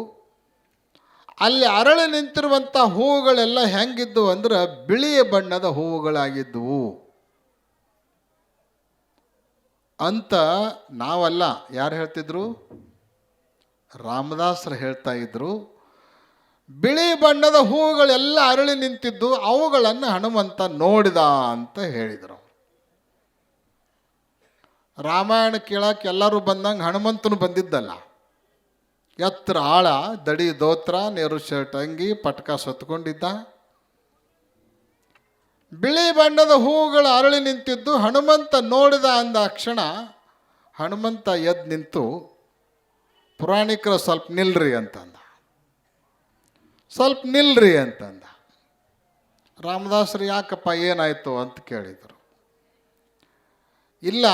ಅಲ್ಲಿ ಅರಳಿ ನಿಂತಿರುವಂಥ ಹೂವುಗಳೆಲ್ಲ ಹೆಂಗಿದ್ದವು ಅಂದ್ರೆ ಬಿಳಿಯ ಬಣ್ಣದ ಹೂವುಗಳಾಗಿದ್ದವು ಅಂತ ನಾವಲ್ಲ, ಯಾರು ಹೇಳ್ತಿದ್ರು? ರಾಮದಾಸರು ಹೇಳ್ತಾ ಇದ್ರು. ಬಿಳಿ ಬಣ್ಣದ ಹೂವುಗಳೆಲ್ಲ ಅರಳಿ ನಿಂತಿದ್ದು, ಅವುಗಳನ್ನು ಹನುಮಂತ ನೋಡಿದ ಅಂತ ಹೇಳಿದರು. ರಾಮಾಯಣ ಕೇಳಕ್ಕೆ ಎಲ್ಲರೂ ಬಂದಂಗೆ ಹನುಮಂತನು ಬಂದಿದ್ದಲ್ಲ. ಎತ್ತರ ಆಳ, ದಡಿ ದೋತ್ರ, ನೇರು ಶರ್ಟ್ ಅಂಗಿ, ಪಟ್ಕ ಸತ್ಕೊಂಡಿದ್ದ. ಬಿಳಿ ಬಣ್ಣದ ಹೂವುಗಳು ಅರಳಿ ನಿಂತಿದ್ದು ಹನುಮಂತ ನೋಡಿದ ಅಂದ ಕ್ಷಣ ಹನುಮಂತ ಎದ್ದು ನಿಂತು, ಪುರಾಣಿಕರು ಸ್ವಲ್ಪ ನಿಲ್ರಿ ಅಂತಂದ. ಸ್ವಲ್ಪ ನಿಲ್ರಿ ಅಂತಂದ. ರಾಮದಾಸರು ಯಾಕಪ್ಪ ಏನಾಯಿತು ಅಂತ ಕೇಳಿದರು. ಇಲ್ಲ,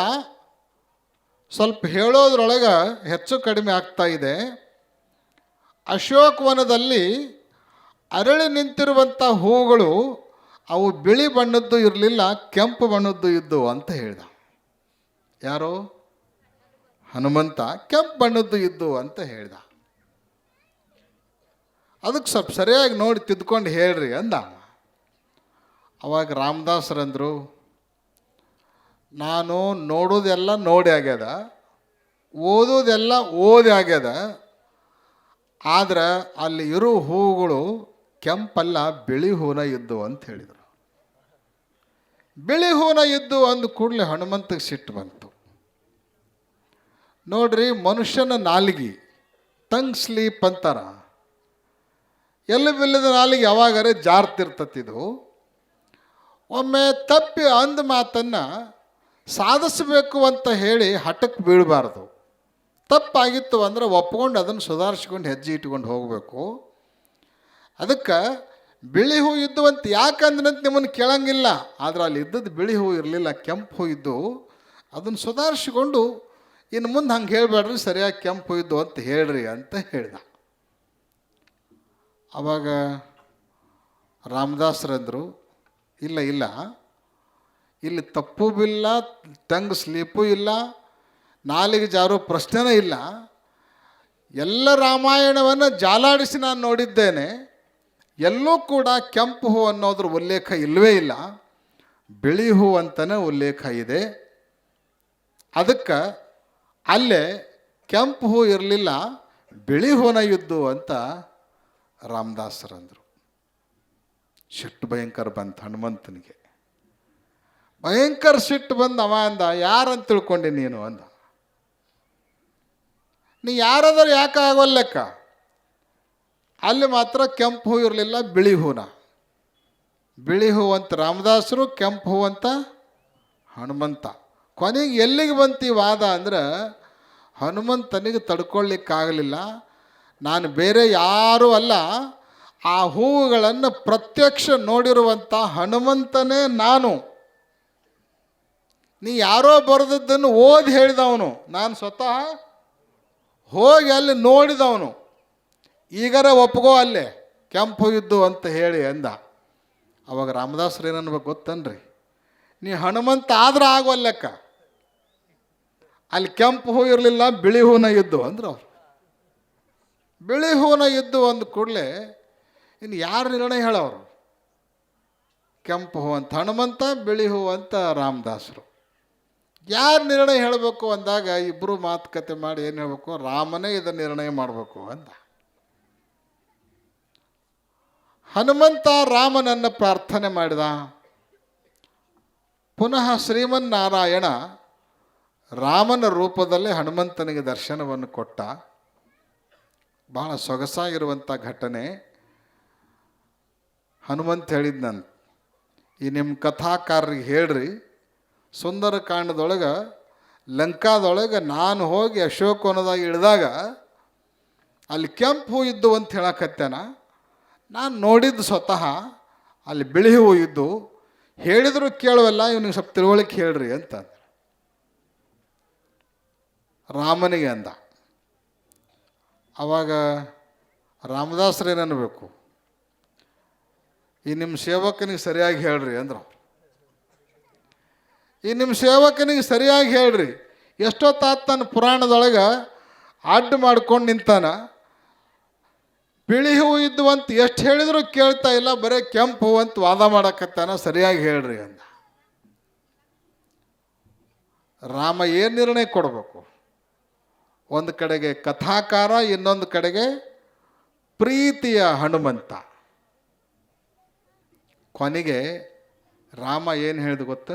ಸ್ವಲ್ಪ ಹೇಳೋದ್ರೊಳಗೆ ಹೆಚ್ಚು ಕಡಿಮೆ ಆಗ್ತಾ ಇದೆ. ಅಶೋಕವನದಲ್ಲಿ ಅರಳಿ ನಿಂತಿರುವಂಥ ಹೂಗಳು ಅವು ಬಿಳಿ ಬಣ್ಣದ್ದು ಇರಲಿಲ್ಲ, ಕೆಂಪು ಬಣ್ಣದ್ದು ಇದ್ದು ಅಂತ ಹೇಳ್ದ. ಯಾರು? ಹನುಮಂತ ಕೆಂಪು ಬಣ್ಣದ್ದು ಇದ್ದು ಅಂತ ಹೇಳ್ದ. ಅದಕ್ಕೆ ಸ್ವಲ್ಪ ಸರಿಯಾಗಿ ನೋಡಿ ತಿದ್ಕೊಂಡು ಹೇಳ್ರಿ ಅಂದ. ಅವಾಗ ರಾಮದಾಸರಂದರು, ನಾನು ನೋಡೋದೆಲ್ಲ ನೋಡಿ ಆಗ್ಯದ, ಓದೋದೆಲ್ಲ ಓದಿ ಆಗ್ಯದ, ಆದ್ರೆ ಅಲ್ಲಿ ಇರೋ ಹೂವುಗಳು ಕೆಂಪಲ್ಲ ಬಿಳಿ ಹೂನ ಇದ್ದು ಅಂತ ಹೇಳಿದರು. ಬಿಳಿ ಹೂನ ಇದ್ದು ಅಂದ ಕೂಡಲೇ ಹನುಮಂತಗೆ ಸಿಟ್ಟು ಬಂತು. ನೋಡ್ರಿ, ಮನುಷ್ಯನ ನಾಲಿಗೆ ಟಂಗ್ ಸ್ಲೀಪ್ ಅಂತಾರ, ಎಲ್ಲಿ ಬಿಲ್ಲದ ನಾಲಿಗೆ ಯಾವಾಗಾರೆ ಜಾರ್ತಿರ್ತತಿದು. ಒಮ್ಮೆ ತಪ್ಪಿ ಅಂದ ಮಾತನ್ನು ಸಾಧಿಸಬೇಕು ಅಂತ ಹೇಳಿ ಹಠಕ್ಕೆ ಬೀಳಬಾರ್ದು. ತಪ್ಪಾಗಿತ್ತು ಅಂದರೆ ಒಪ್ಕೊಂಡು ಅದನ್ನು ಸುಧಾರಿಸ್ಕೊಂಡು ಹೆಜ್ಜೆ ಇಟ್ಕೊಂಡು ಹೋಗಬೇಕು. ಅದಕ್ಕೆ ಬಿಳಿ ಹೂ ಇದ್ದು ಅಂತ ಯಾಕಂದ್ರಂತ ನಿಮ್ಮನ್ನು ಕೇಳಂಗಿಲ್ಲ, ಆದರೆ ಅಲ್ಲಿ ಇದ್ದದ್ದು ಬಿಳಿ ಹೂ ಇರಲಿಲ್ಲ, ಕೆಂಪು ಹೂ ಇದ್ದು. ಅದನ್ನು ಸುಧಾರಿಸಿಕೊಂಡು ಇನ್ನು ಮುಂದೆ ಹಂಗೆ ಹೇಳಬೇಡ್ರಿ, ಸರಿಯಾಗಿ ಕೆಂಪು ಹೂ ಇದ್ದು ಅಂತ ಹೇಳ್ರಿ ಅಂತ ಹೇಳ್ದ. ಆವಾಗ ರಾಮದಾಸರಂದರು, ಇಲ್ಲ ಇಲ್ಲ, ಇಲ್ಲಿ ತಪ್ಪು ಇಲ್ಲ, ಟಂಗ್ ಸ್ಲೀಪು ಇಲ್ಲ, ನಾಲಿಗೆ ಜಾರೋ ಪ್ರಶ್ನೆನೇ ಇಲ್ಲ. ಎಲ್ಲ ರಾಮಾಯಣವನ್ನು ಜಾಲಾಡಿಸಿ ನಾನು ನೋಡಿದ್ದೇನೆ, ಎಲ್ಲೂ ಕೂಡ ಕೆಂಪು ಹೂ ಅನ್ನೋದ್ರ ಉಲ್ಲೇಖ ಇಲ್ಲವೇ ಇಲ್ಲ, ಬಿಳಿ ಹೂ ಅಂತಲೇ ಉಲ್ಲೇಖ ಇದೆ. ಅದಕ್ಕೆ ಅಲ್ಲೇ ಕೆಂಪು ಹೂ ಇರಲಿಲ್ಲ, ಬಿಳಿ ಹೂನ ಇದ್ದು ಅಂತ ರಾಮದಾಸರಂದರು. ಸಿಟ್ಟು ಭಯಂಕರ ಬಂತು ಹನುಮಂತನಿಗೆ. ಭಯಂಕರ ಸಿಟ್ಟು ಬಂದು ಅವ ಅಂದ, ಯಾರಂತ ತಿಳ್ಕೊಂಡೆ ನೀನು ಅಂದ. ನೀ ಯಾರಾದರೂ ಯಾಕೆ ಆಗೋಲ್ಲಕ್ಕ? ಅಲ್ಲಿ ಮಾತ್ರ ಕೆಂಪು ಹೂ ಇರಲಿಲ್ಲ, ಬಿಳಿ ಹೂನ. ಬಿಳಿ ಹೂ ಅಂತ ರಾಮದಾಸರು, ಕೆಂಪು ಹೂ ಅಂತ ಹನುಮಂತ. ಕೊನೆಗೆ ಎಲ್ಲಿಗೆ ಬಂತು ಈ ವಾದ ಅಂದ್ರೆ ಹನುಮಂತನಿಗೆ ತಡ್ಕೊಳ್ಳಿಕ್ಕಾಗಲಿಲ್ಲ. ನಾನು ಬೇರೆ ಯಾರೂ ಅಲ್ಲ, ಆ ಹೂವುಗಳನ್ನು ಪ್ರತ್ಯಕ್ಷ ನೋಡಿರುವಂಥ ಹನುಮಂತನೇ ನಾನು. ನೀ ಯಾರೋ ಬರೆದದ್ದನ್ನು ಓದಿ ಹೇಳಿದವನು, ನಾನು ಸ್ವತಃ ಹೋಗಿ ಅಲ್ಲಿ ನೋಡಿದವನು. ಈಗರ ಒಪ್ಕೋ, ಅಲ್ಲೇ ಕೆಂಪು ಇದ್ದು ಅಂತ ಹೇಳಿ ಅಂದ. ಅವಾಗ ರಾಮದಾಸರು ಏನನ್ಬೇಕು ಗೊತ್ತನ್ರಿ, ನೀ ಹನುಮಂತ ಆದ್ರೆ ಆಗೋಲ್ಲಕ್ಕ, ಅಲ್ಲಿ ಕೆಂಪು ಹೂ ಇರಲಿಲ್ಲ, ಬಿಳಿ ಹೂನ ಇದ್ದು ಅಂದ್ರು ಅವ್ರು. ಬಿಳಿ ಹೂನ ಇದ್ದು ಅಂದ ಕೂಡಲೇ ಇನ್ನು ಯಾರು ನಿರ್ಣಯ ಹೇಳೋರು? ಕೆಂಪು ಹೂ ಅಂತ ಹನುಮಂತ, ಬಿಳಿ ಹೂ ಅಂತ ರಾಮದಾಸರು. ಯಾರು ನಿರ್ಣಯ ಹೇಳಬೇಕು ಅಂದಾಗ ಇಬ್ಬರು ಮಾತುಕತೆ ಮಾಡಿ ಏನು ಹೇಳಬೇಕು, ರಾಮನೇ ಇದನ್ನು ನಿರ್ಣಯ ಮಾಡಬೇಕು ಅಂದ. ಹನುಮಂತ ರಾಮನನ್ನು ಪ್ರಾರ್ಥನೆ ಮಾಡಿದ. ಪುನಃ ಶ್ರೀಮನ್ನಾರಾಯಣ ರಾಮನ ರೂಪದಲ್ಲೇ ಹನುಮಂತನಿಗೆ ದರ್ಶನವನ್ನು ಕೊಟ್ಟ. ಬಹಳ ಸೊಗಸಾಗಿರುವಂಥ ಘಟನೆ. ಹನುಮಂತ ಹೇಳಿದ್ನಂತ, ಈ ನಿಮ್ಮ ಕಥಾಕಾರರಿಗೆ ಹೇಳ್ರಿ, ಸುಂದರಕಾಂಡದೊಳಗೆ ಲಂಕಾದೊಳಗೆ ನಾನು ಹೋಗಿ ಅಶೋಕವನದಾಗ ಇಳಿದಾಗ ಅಲ್ಲಿ ಕೆಂಪು ಹೂ ಇದ್ದು ಅಂತ ಹೇಳಕತ್ತೇನ, ನಾನು ನೋಡಿದ್ದು ಸ್ವತಃ ಅಲ್ಲಿ ಬಿಳಿ ಹೂ ಇದ್ದು, ಹೇಳಿದ್ರು ಕೇಳುವಲ್ಲ, ಇವನಿಗೆ ಸ್ವಲ್ಪ ತಿಳುವಳಿಕೆ ಹೇಳ್ರಿ ಅಂತ ರಾಮನಿಗೆ ಅಂದ. ಆವಾಗ ರಾಮದಾಸರು ಏನನ್ನಬೇಕು, ಈ ನಿಮ್ಮ ಸೇವಕನಿಗೆ ಸರಿಯಾಗಿ ಹೇಳ್ರಿ ಅಂದ್ರು. ಈ ನಿಮ್ಮ ಸೇವಕನಿಗೆ ಸರಿಯಾಗಿ ಹೇಳ್ರಿ, ಎಷ್ಟೊತ್ತಾತ ತನ್ನ ಪುರಾಣದೊಳಗೆ ಅಡ್ಡು ಮಾಡ್ಕೊಂಡು ನಿಂತಾನ, ಬಿಳಿ ಹೂ ಇದ್ದು ಅಂತ ಎಷ್ಟು ಹೇಳಿದ್ರು ಕೇಳ್ತಾ ಇಲ್ಲ, ಬರೀ ಕೆಂಪು ಹೂ ಅಂತ ವಾದ ಮಾಡಕತ್ತಾನ, ಸರಿಯಾಗಿ ಹೇಳ್ರಿ ಅಂದ. ರಾಮ ಏನು ನಿರ್ಣಯ ಕೊಡಬೇಕು? ಒಂದು ಕಡೆಗೆ ಕಥಾಕಾರ, ಇನ್ನೊಂದು ಕಡೆಗೆ ಪ್ರೀತಿಯ ಹನುಮಂತ. ಕೊನೆಗೆ ರಾಮ ಏನು ಹೇಳಿದ ಗೊತ್ತ?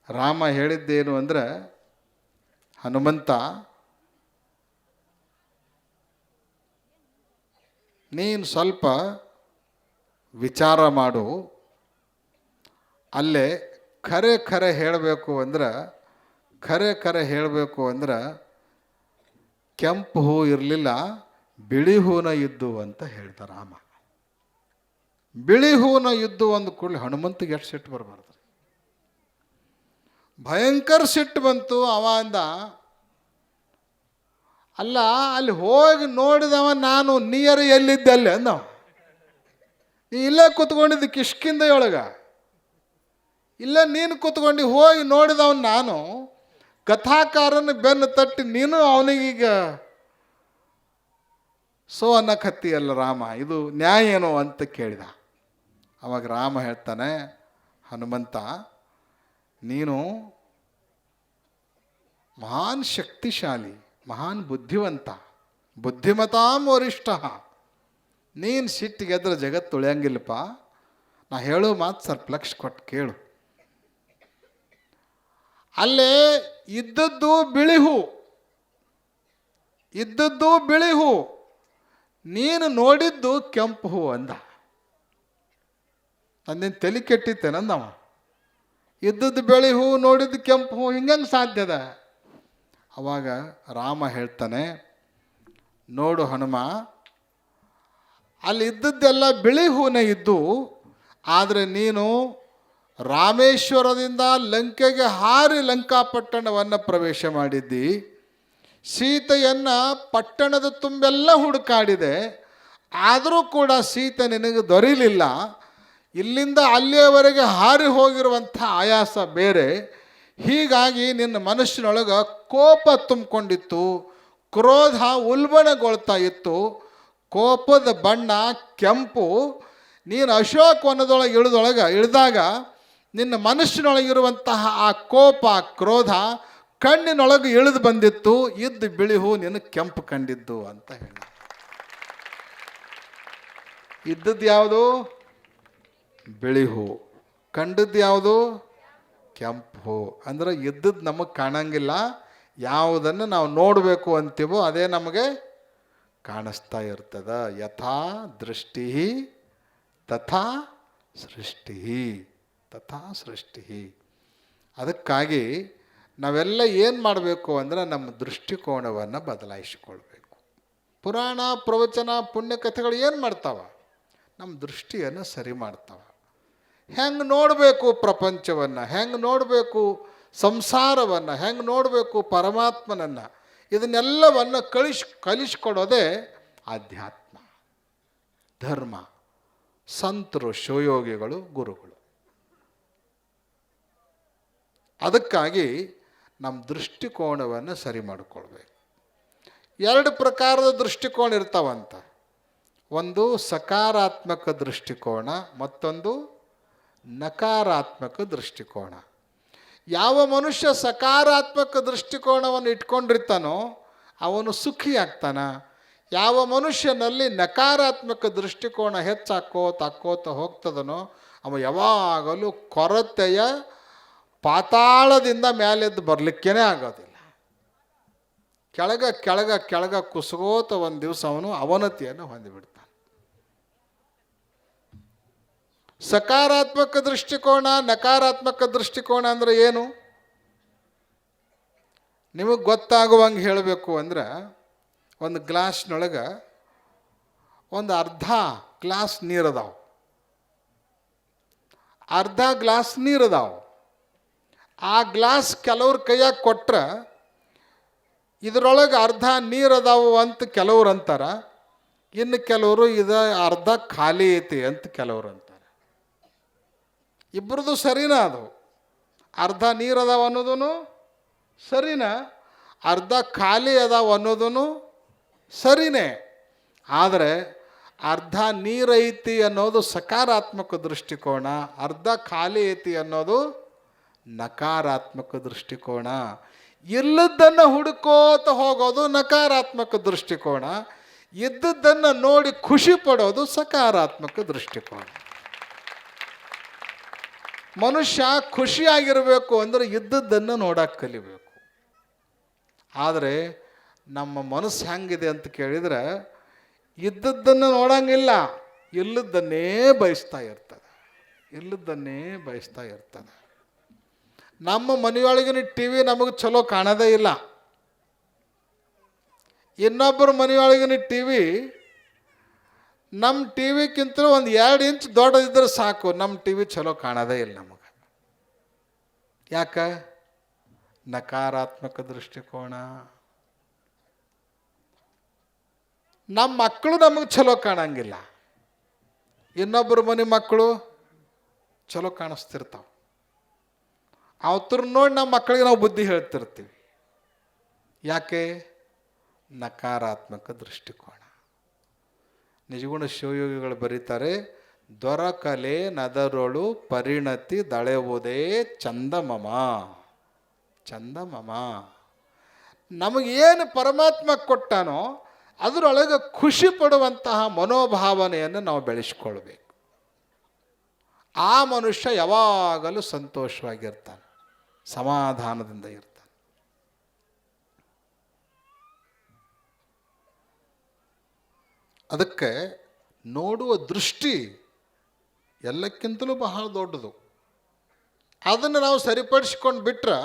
ರಾಮ ಹೇಳಿದ್ದೇನು ಅಂದ್ರೆ, ಹನುಮಂತ ನೀನು ಸ್ವಲ್ಪ ವಿಚಾರ ಮಾಡು, ಅಲ್ಲೇ ಖರೆ ಖರೆ ಹೇಳಬೇಕು ಅಂದ್ರೆ, ಕೆಂಪು ಹೂ ಇರಲಿಲ್ಲ, ಬಿಳಿ ಹೂನ ಇದ್ದು ಅಂತ ಹೇಳ್ದ ರಾಮ. ಬಿಳಿ ಹೂನ ಇದ್ದು ಅಂದ ಕೂಡಲೇ ಹನುಮಂತಿಗೆ ಎಷ್ಟು ಸಿಟ್ಟು ಬರಬಾರ್ದು, ಭಯಂಕರ ಸಿಟ್ಟು ಬಂತು. ಅವ ಅಂದ, ಅಲ್ಲ ಅಲ್ಲಿ ಹೋಗಿ ನೋಡಿದವ ನಾನು, ನೀಯರು ಎಲ್ಲಿದ್ದೆ ಅಲ್ಲಿ ಅಂದವ. ನೀ ಇಲ್ಲೇ ಕೂತ್ಕೊಂಡಿದ್ದು ಕಿಷ್ಕಿಂಧೆಯೊಳಗ, ಇಲ್ಲೇ ನೀನು ಕೂತ್ಕೊಂಡು ಹೋಗಿ ನೋಡಿದವನು ನಾನು, ಕಥಾಕಾರನ ಬೆನ್ನು ತಟ್ಟಿ ನೀನು ಅವನಿಗೀಗ ಸೋ ಅನ್ನಕತ್ತೀಯಲ್ಲ ರಾಮ, ಇದು ನ್ಯಾಯ ಏನೋ ಅಂತ ಕೇಳಿದ. ಅವಾಗ ರಾಮ ಹೇಳ್ತಾನೆ, ಹನುಮಂತ ನೀನು ಮಹಾನ್ ಶಕ್ತಿಶಾಲಿ, ಮಹಾನ್ ಬುದ್ಧಿವಂತ, ಬುದ್ಧಿಮತಾಂ ವರಿಷ್ಠ. ನೀನು ಸಿಟ್ಟಿಗೆದ್ರೆ ಜಗತ್ತು ಉಳಿಯಂಗಿಲ್ಲಪ್ಪ. ನಾ ಹೇಳೋ ಮಾತು ಸ್ವಲ್ಪ ಲಕ್ಷ ಕೊಟ್ಟು ಕೇಳು. ಅಲ್ಲೇ ಇದ್ದದ್ದು ಬಿಳಿ ಹೂ, ನೀನು ನೋಡಿದ್ದು ಕೆಂಪು ಹೂ ಅಂದ. ಅಂದಿನ ತಲೆ ಕೆಟ್ಟಿತ್ತೇನಂದವ. ಇದ್ದದ್ದು ಬಿಳಿ ಹೂ, ನೋಡಿದ್ದು ಕೆಂಪು ಹೂ, ಹಿಂಗಂಗೆ ಸಾಧ್ಯದ? ಅವಾಗ ರಾಮ ಹೇಳ್ತಾನೆ, ನೋಡು ಹನುಮ, ಅಲ್ಲಿ ಇದ್ದದ್ದೆಲ್ಲ ಬಿಳಿ ಹೂನೇ ಇದ್ದು, ಆದರೆ ನೀನು ರಾಮೇಶ್ವರದಿಂದ ಲಂಕೆಗೆ ಹಾರಿ ಲಂಕಾಪಟ್ಟಣವನ್ನು ಪ್ರವೇಶ ಮಾಡಿದ್ದಿ. ಸೀತೆಯನ್ನು ಪಟ್ಟಣದ ತುಂಬೆಲ್ಲ ಹುಡುಕಾಡಿದೆ, ಆದರೂ ಕೂಡ ಸೀತೆ ನಿನಗೆ ದೊರೀಲಿಲ್ಲ. ಇಲ್ಲಿಂದ ಅಲ್ಲಿಯವರೆಗೆ ಹಾರಿ ಹೋಗಿರುವಂಥ ಆಯಾಸ ಬೇರೆ. ಹೀಗಾಗಿ ನಿನ್ನ ಮನಸ್ಸಿನೊಳಗೆ ಕೋಪ ತುಂಬಿಕೊಂಡಿತ್ತು, ಕ್ರೋಧ ಉಲ್ಬಣಗೊಳ್ತಾ ಇತ್ತು. ಕೋಪದ ಬಣ್ಣ ಕೆಂಪು. ನೀನು ಅಶೋಕವನದೊಳಗೆ ಇಳಿದಾಗ ನಿನ್ನ ಮನಸ್ಸಿನೊಳಗಿರುವಂತಹ ಆ ಕೋಪ, ಕ್ರೋಧ ಕಣ್ಣಿನೊಳಗೆ ಇಳಿದು ಬಂದಿತ್ತು. ಇದ್ದು ಬಿಳಿ ಹೂ ನಿನ್ನ ಕೆಂಪು ಕಂಡಿದ್ದು ಅಂತ ಹೇಳ. ಇದ್ದದ್ದು ಯಾವುದು? ಬಿಳಿ ಹೂ. ಕಂಡದ್ದು ಯಾವುದು? ಕೆಂಪು ಹೂ. ಅಂದ್ರೆ ಇದ್ದದ್ದು ನಮಗೆ ಕಾಣಂಗಿಲ್ಲ, ಯಾವುದನ್ನು ನಾವು ನೋಡಬೇಕು ಅಂತೀವೋ ಅದೇ ನಮಗೆ ಕಾಣಿಸ್ತಾ ಇರ್ತದ. ಯಥಾ ದೃಷ್ಟಿ ತಥಾ ಸೃಷ್ಟಿ. ಅದಕ್ಕಾಗಿ ನಾವೆಲ್ಲ ಏನು ಮಾಡಬೇಕು ಅಂದರೆ ನಮ್ಮ ದೃಷ್ಟಿಕೋನವನ್ನು ಬದಲಾಯಿಸಿಕೊಳ್ಬೇಕು. ಪುರಾಣ, ಪ್ರವಚನ, ಪುಣ್ಯಕಥೆಗಳು ಏನು ಮಾಡ್ತಾವ? ನಮ್ಮ ದೃಷ್ಟಿಯನ್ನು ಸರಿ ಮಾಡ್ತಾವ. ಹೆಂಗೆ ನೋಡಬೇಕು ಪ್ರಪಂಚವನ್ನು, ಹೆಂಗೆ ನೋಡಬೇಕು ಸಂಸಾರವನ್ನು, ಹೆಂಗೆ ನೋಡಬೇಕು ಧರ್ಮ, ಸಂತರು, ಶಿವಯೋಗಿಗಳು, ಗುರುಗಳು. ಅದಕ್ಕಾಗಿ ನಮ್ಮ ದೃಷ್ಟಿಕೋನವನ್ನು ಸರಿ ಮಾಡಿಕೊಳ್ಬೇಕು. 2 ಪ್ರಕಾರದ ದೃಷ್ಟಿಕೋನ ಇರ್ತಾವಂತ. ಒಂದು ಸಕಾರಾತ್ಮಕ ದೃಷ್ಟಿಕೋನ, ಮತ್ತೊಂದು ನಕಾರಾತ್ಮಕ ದೃಷ್ಟಿಕೋನ. ಯಾವ ಮನುಷ್ಯ ಸಕಾರಾತ್ಮಕ ದೃಷ್ಟಿಕೋನವನ್ನು ಇಟ್ಕೊಂಡಿರ್ತಾನೋ ಅವನು ಸುಖಿ ಆಗ್ತಾನ. ಯಾವ ಮನುಷ್ಯನಲ್ಲಿ ನಕಾರಾತ್ಮಕ ದೃಷ್ಟಿಕೋನ ಹೆಚ್ಚಾಕೋತ ಹೋಗ್ತದನೋ ಅವ ಯಾವಾಗಲೂ ಕೊರತೆಯ ಪಾತಾಳದಿಂದ ಮೇಲೆದ್ದು ಬರಲಿಕ್ಕೇ ಆಗೋದಿಲ್ಲ. ಕೆಳಗ ಕುಸುಗೋತ ಒಂದು ದಿವಸ ಅವನು ಅವನತಿಯನ್ನು ಹೊಂದಿಬಿಡ್ತಾನೆ. ಸಕಾರಾತ್ಮಕ ದೃಷ್ಟಿಕೋನ, ನಕಾರಾತ್ಮಕ ದೃಷ್ಟಿಕೋನ ಅಂದರೆ ಏನು? ನಿಮಗೆ ಗೊತ್ತಾಗುವಂಗೆ ಹೇಳಬೇಕು ಅಂದ್ರೆ, ಒಂದು ಗ್ಲಾಸ್ನೊಳಗೆ ಒಂದು ಅರ್ಧ ಗ್ಲಾಸ್ ನೀರದಾವು. ಅರ್ಧ ಗ್ಲಾಸ್ ನೀರದಾವು. ಆ ಗ್ಲಾಸ್ ಕೆಲವ್ರ ಕೈಯಾಗ ಕೊಟ್ರೆ ಇದರೊಳಗೆ ಅರ್ಧ ನೀರದಾವು ಅಂತ ಕೆಲವ್ರು ಅಂತಾರೆ. ಇನ್ನು ಕೆಲವರು ಇದು ಅರ್ಧ ಖಾಲಿ ಐತಿ ಅಂತ ಕೆಲವ್ರು ಅಂತಾರೆ. ಇಬ್ಬರದು ಸರಿನಾ? ಅದು ಅರ್ಧ ನೀರದಾವ ಅನ್ನೋದೂ ಸರಿನಾ, ಅರ್ಧ ಖಾಲಿ ಅದಾವ ಅನ್ನೋದೂ ಸರಿನೇ. ಆದರೆ ಅರ್ಧ ನೀರೈತಿ ಅನ್ನೋದು ಸಕಾರಾತ್ಮಕ ದೃಷ್ಟಿಕೋನ, ಅರ್ಧ ಖಾಲಿ ಐತಿ ಅನ್ನೋದು ನಕಾರಾತ್ಮಕ ದೃಷ್ಟಿಕೋನ. ಇಲ್ಲದನ್ನು ಹುಡುಕೋತ ಹೋಗೋದು ನಕಾರಾತ್ಮಕ ದೃಷ್ಟಿಕೋನ, ಇದ್ದದ್ದನ್ನು ನೋಡಿ ಖುಷಿ ಪಡೋದು ಸಕಾರಾತ್ಮಕ ದೃಷ್ಟಿಕೋನ. ಮನುಷ್ಯ ಖುಷಿಯಾಗಿರಬೇಕು ಅಂದರೆ ಇದ್ದದ್ದನ್ನು ನೋಡಕ್ಕೆ ಕಲಿಬೇಕು. ಆದರೆ ನಮ್ಮ ಮನಸ್ಸು ಹೆಂಗಿದೆ ಅಂತ ಕೇಳಿದರೆ ಇದ್ದದ್ದನ್ನು ನೋಡಂಗಿಲ್ಲ, ಇಲ್ಲದನ್ನೇ ಬಯಸ್ತಾ ಇರ್ತದೆ, ಇಲ್ಲದನ್ನೇ ಬಯಸ್ತಾ ಇರ್ತದೆ. ನಮ್ಮ ಮನೆಯೊಳಗಿನ ಟಿ ವಿ ನಮಗೆ ಚಲೋ ಕಾಣೋದೇ ಇಲ್ಲ. ಇನ್ನೊಬ್ಬರ ಮನೆಯೊಳಗಿನ ಟಿ ವಿ ನಮ್ಮ ಟಿ ವಿಗಿಂತಲೂ ಒಂದು 2 ಇಂಚ್ ದೊಡ್ಡದಿದ್ರೆ ಸಾಕು, ನಮ್ಮ ಟಿ ವಿ ಚಲೋ ಕಾಣೋದೇ ಇಲ್ಲ ನಮಗೆ. ಯಾಕೆ? ನಕಾರಾತ್ಮಕ ದೃಷ್ಟಿಕೋನ. ನಮ್ಮ ಮಕ್ಕಳು ನಮಗೆ ಚಲೋ ಕಾಣಂಗಿಲ್ಲ, ಇನ್ನೊಬ್ಬರ ಮನೆ ಮಕ್ಕಳು ಚಲೋ ಕಾಣಿಸ್ತಿರ್ತಾವೆ. ಅವತ್ರ ನೋಡಿ ನಮ್ಮ ಮಕ್ಕಳಿಗೆ ನಾವು ಬುದ್ಧಿ ಹೇಳ್ತಿರ್ತೀವಿ. ಯಾಕೆ? ನಕಾರಾತ್ಮಕ ದೃಷ್ಟಿಕೋನ. ನಿಜಗುಣ ಶಿವಯೋಗಿಗಳು ಬರೀತಾರೆ, ದೊರಕಲೆ ನದರೊಳು ಪರಿಣತಿ ದಳೆವುದೇ ಚಂದಮಮ. ಚಂದಮಮ ನಮಗೇನು ಪರಮಾತ್ಮ ಕೊಟ್ಟಾನೋ ಅದರೊಳಗೆ ಖುಷಿ ಪಡುವಂತಹ ಮನೋಭಾವನೆಯನ್ನು ನಾವು ಬೆಳೆಸ್ಕೊಳ್ಬೇಕು. ಆ ಮನುಷ್ಯ ಯಾವಾಗಲೂ ಸಂತೋಷವಾಗಿರ್ತಾನೆ, ಸಮಾಧಾನದಿಂದ ಇರ್ತಾನೆ. ಅದಕ್ಕೆ ನೋಡುವ ದೃಷ್ಟಿ ಎಲ್ಲಕ್ಕಿಂತಲೂ ಬಹಳ ದೊಡ್ಡದು. ಅದನ್ನು ನಾವು ಸರಿಪಡಿಸ್ಕೊಂಡು ಬಿಟ್ರೆ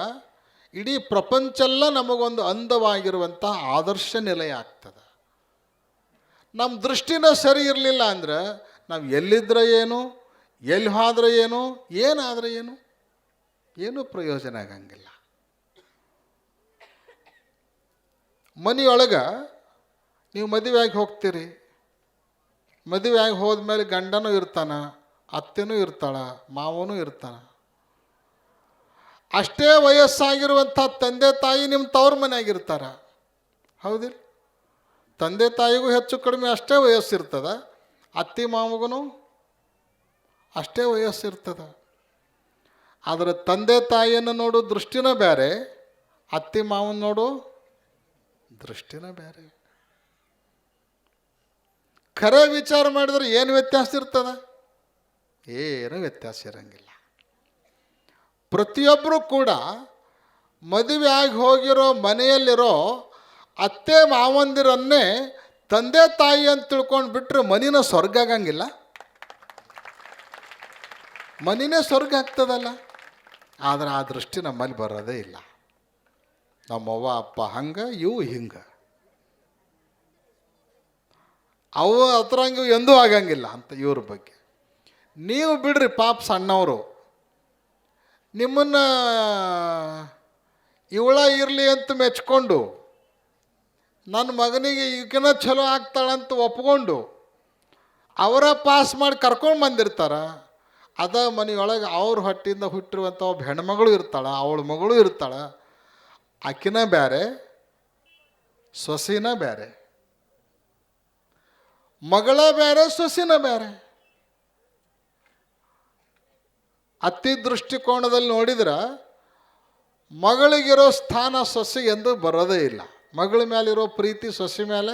ಇಡೀ ಪ್ರಪಂಚೆಲ್ಲ ನಮಗೊಂದು ಅಂದವಾಗಿರುವಂಥ ಆದರ್ಶ ನಿಲಯ ಆಗ್ತದೆ. ನಮ್ಮ ದೃಷ್ಟಿನ ಸರಿ ಇರಲಿಲ್ಲ ಅಂದರೆ ನಾವು ಎಲ್ಲಿದ್ರೆ ಏನು, ಎಲ್ಲಿ ಹೋದ್ರೆ ಏನು, ಏನಾದರೆ ಏನು, ಏನೂ ಪ್ರಯೋಜನ ಆಗಂಗಿಲ್ಲ. ಮನೆಯೊಳಗೆ ನೀವು ಮದುವೆಯಾಗಿ ಹೋಗ್ತೀರಿ, ಮದುವೆಯಾಗಿ ಹೋದ್ಮೇಲೆ ಗಂಡನೂ ಇರ್ತಾನೆ, ಅತ್ತೆನೂ ಇರ್ತಾಳೆ, ಮಾವನೂ ಇರ್ತಾನೆ. ಅಷ್ಟೇ ವಯಸ್ಸಾಗಿರುವಂಥ ತಂದೆ ತಾಯಿ ನಿಮ್ಮ ತವ್ರ ಮನೆಯಾಗಿರ್ತಾರೆ, ಹೌದಿಲ್ಲ? ತಂದೆ ತಾಯಿಗೂ ಹೆಚ್ಚು ಕಡಿಮೆ ಅಷ್ಟೇ ವಯಸ್ಸಿರ್ತದೆ, ಅತ್ತಿ ಮಾವಗೂ ಅಷ್ಟೇ ವಯಸ್ಸಿರ್ತದೆ. ಆದರೆ ತಂದೆ ತಾಯಿಯನ್ನು ನೋಡೋ ದೃಷ್ಟಿನ ಬೇರೆ, ಅತ್ತಿ ಮಾವನ ನೋಡೋ ದೃಷ್ಟಿನ ಬೇರೆ. ಖರೆ ವಿಚಾರ ಮಾಡಿದ್ರೆ ಏನು ವ್ಯತ್ಯಾಸ ಇರ್ತದೆ? ಏನೂ ವ್ಯತ್ಯಾಸ ಇರಂಗಿಲ್ಲ. ಪ್ರತಿಯೊಬ್ಬರೂ ಕೂಡ ಮದುವೆ ಆಗಿ ಹೋಗಿರೋ ಮನೆಯಲ್ಲಿರೋ ಅತ್ತೆ ಮಾವಂದಿರನ್ನೇ ತಂದೆ ತಾಯಿ ಅಂತ ತಿಳ್ಕೊಂಡು ಬಿಟ್ಟರೆ ಮನಿನ ಸ್ವರ್ಗ ಆಗಂಗಿಲ್ಲ. ಮನಿನೇ ಸ್ವರ್ಗ ಆಗ್ತದಲ್ಲ. ಆದರೆ ಆ ದೃಷ್ಟಿ ನಮ್ಮಲ್ಲಿ ಬರೋದೇ ಇಲ್ಲ. ನಮ್ಮವ್ವ ಅಪ್ಪ ಹಂಗೆ, ಇವು ಹಿಂಗೆ, ಅವು ಹತ್ರಂಗೆ ಎಂದೂ ಆಗಂಗಿಲ್ಲ ಅಂತ ಇವ್ರ ಬಗ್ಗೆ. ನೀವು ಬಿಡ್ರಿ ಪಾಪ ಸಣ್ಣವರು, ನಿಮ್ಮನ್ನು ಇವಳ ಇರಲಿ ಅಂತ ಮೆಚ್ಕೊಂಡು ನನ್ನ ಮಗನಿಗೆ ಈಗಿನ ಚಲೋ ಆಗ್ತಾಳಂತ ಒಪ್ಕೊಂಡು ಅವರ ಪಾಸ್ ಮಾಡಿ ಕರ್ಕೊಂಡು ಬಂದಿರ್ತಾರ. ಅದ ಮನೆಯೊಳಗೆ ಅವ್ರ ಹೊಟ್ಟಿಂದ ಹುಟ್ಟಿರುವಂಥ ಒಬ್ಬ ಹೆಣ್ಮಗಳು ಇರ್ತಾಳೆ, ಅವಳ ಮಗಳು ಇರ್ತಾಳೆ. ಆಕಿನ ಬೇರೆ, ಸೊಸಿನ ಬೇರೆ, ಮಗಳ ಬೇರೆ, ಸೊಸಿನ ಬೇರೆ. ಅತಿ ದೃಷ್ಟಿಕೋನದಲ್ಲಿ ನೋಡಿದ್ರೆ ಮಗಳಿಗಿರೋ ಸ್ಥಾನ ಸೊಸೆ ಎಂದು ಬರೋದೇ ಇಲ್ಲ. ಮಗಳ ಮೇಲಿರೋ ಪ್ರೀತಿ ಸೊಸೆ ಮೇಲೆ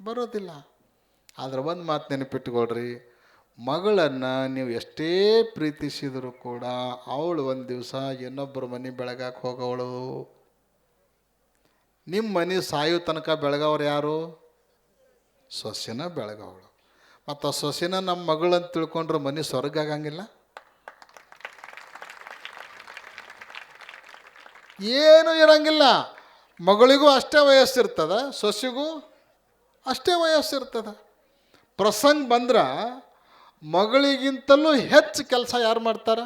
ಬರೋದಿಲ್ಲ. ಆದರೆ ಒಂದು ಮಾತು ನೆನಪಿಟ್ಕೊಳ್ರಿ, ಮಗಳನ್ನು ನೀವು ಎಷ್ಟೇ ಪ್ರೀತಿಸಿದರೂ ಕೂಡ ಅವಳು ಒಂದು ದಿವಸ ಇನ್ನೊಬ್ಬರ ಮನೆ ಬೆಳಗಕ್ಕೆ ಹೋಗೋವಳು. ನಿಮ್ಮ ಮನೆ ಸಾಯೋ ತನಕ ಬೆಳಗವ್ರು ಯಾರು? ಸೊಸೆನ ಬೆಳಗವಳು. ಮತ್ತು ಆ ಸೊಸೆನ ನಮ್ಮ ಮಗಳಂತ ತಿಳ್ಕೊಂಡ್ರೆ ಮನೆ ಸ್ವರ್ಗ ಆಗಂಗಿಲ್ಲ. ಏನೂ ಇರಂಗಿಲ್ಲ. ಮಗಳಿಗೂ ಅಷ್ಟೇ ವಯಸ್ಸಿರ್ತದೆ, ಸೊಸೆಗೂ ಅಷ್ಟೇ ವಯಸ್ಸಿರ್ತದೆ. ಪ್ರಸಂಗ ಬಂದ್ರೆ ಮಗಳಿಗಿಂತಲೂ ಹೆಚ್ಚು ಕೆಲಸ ಯಾರು ಮಾಡ್ತಾರೆ?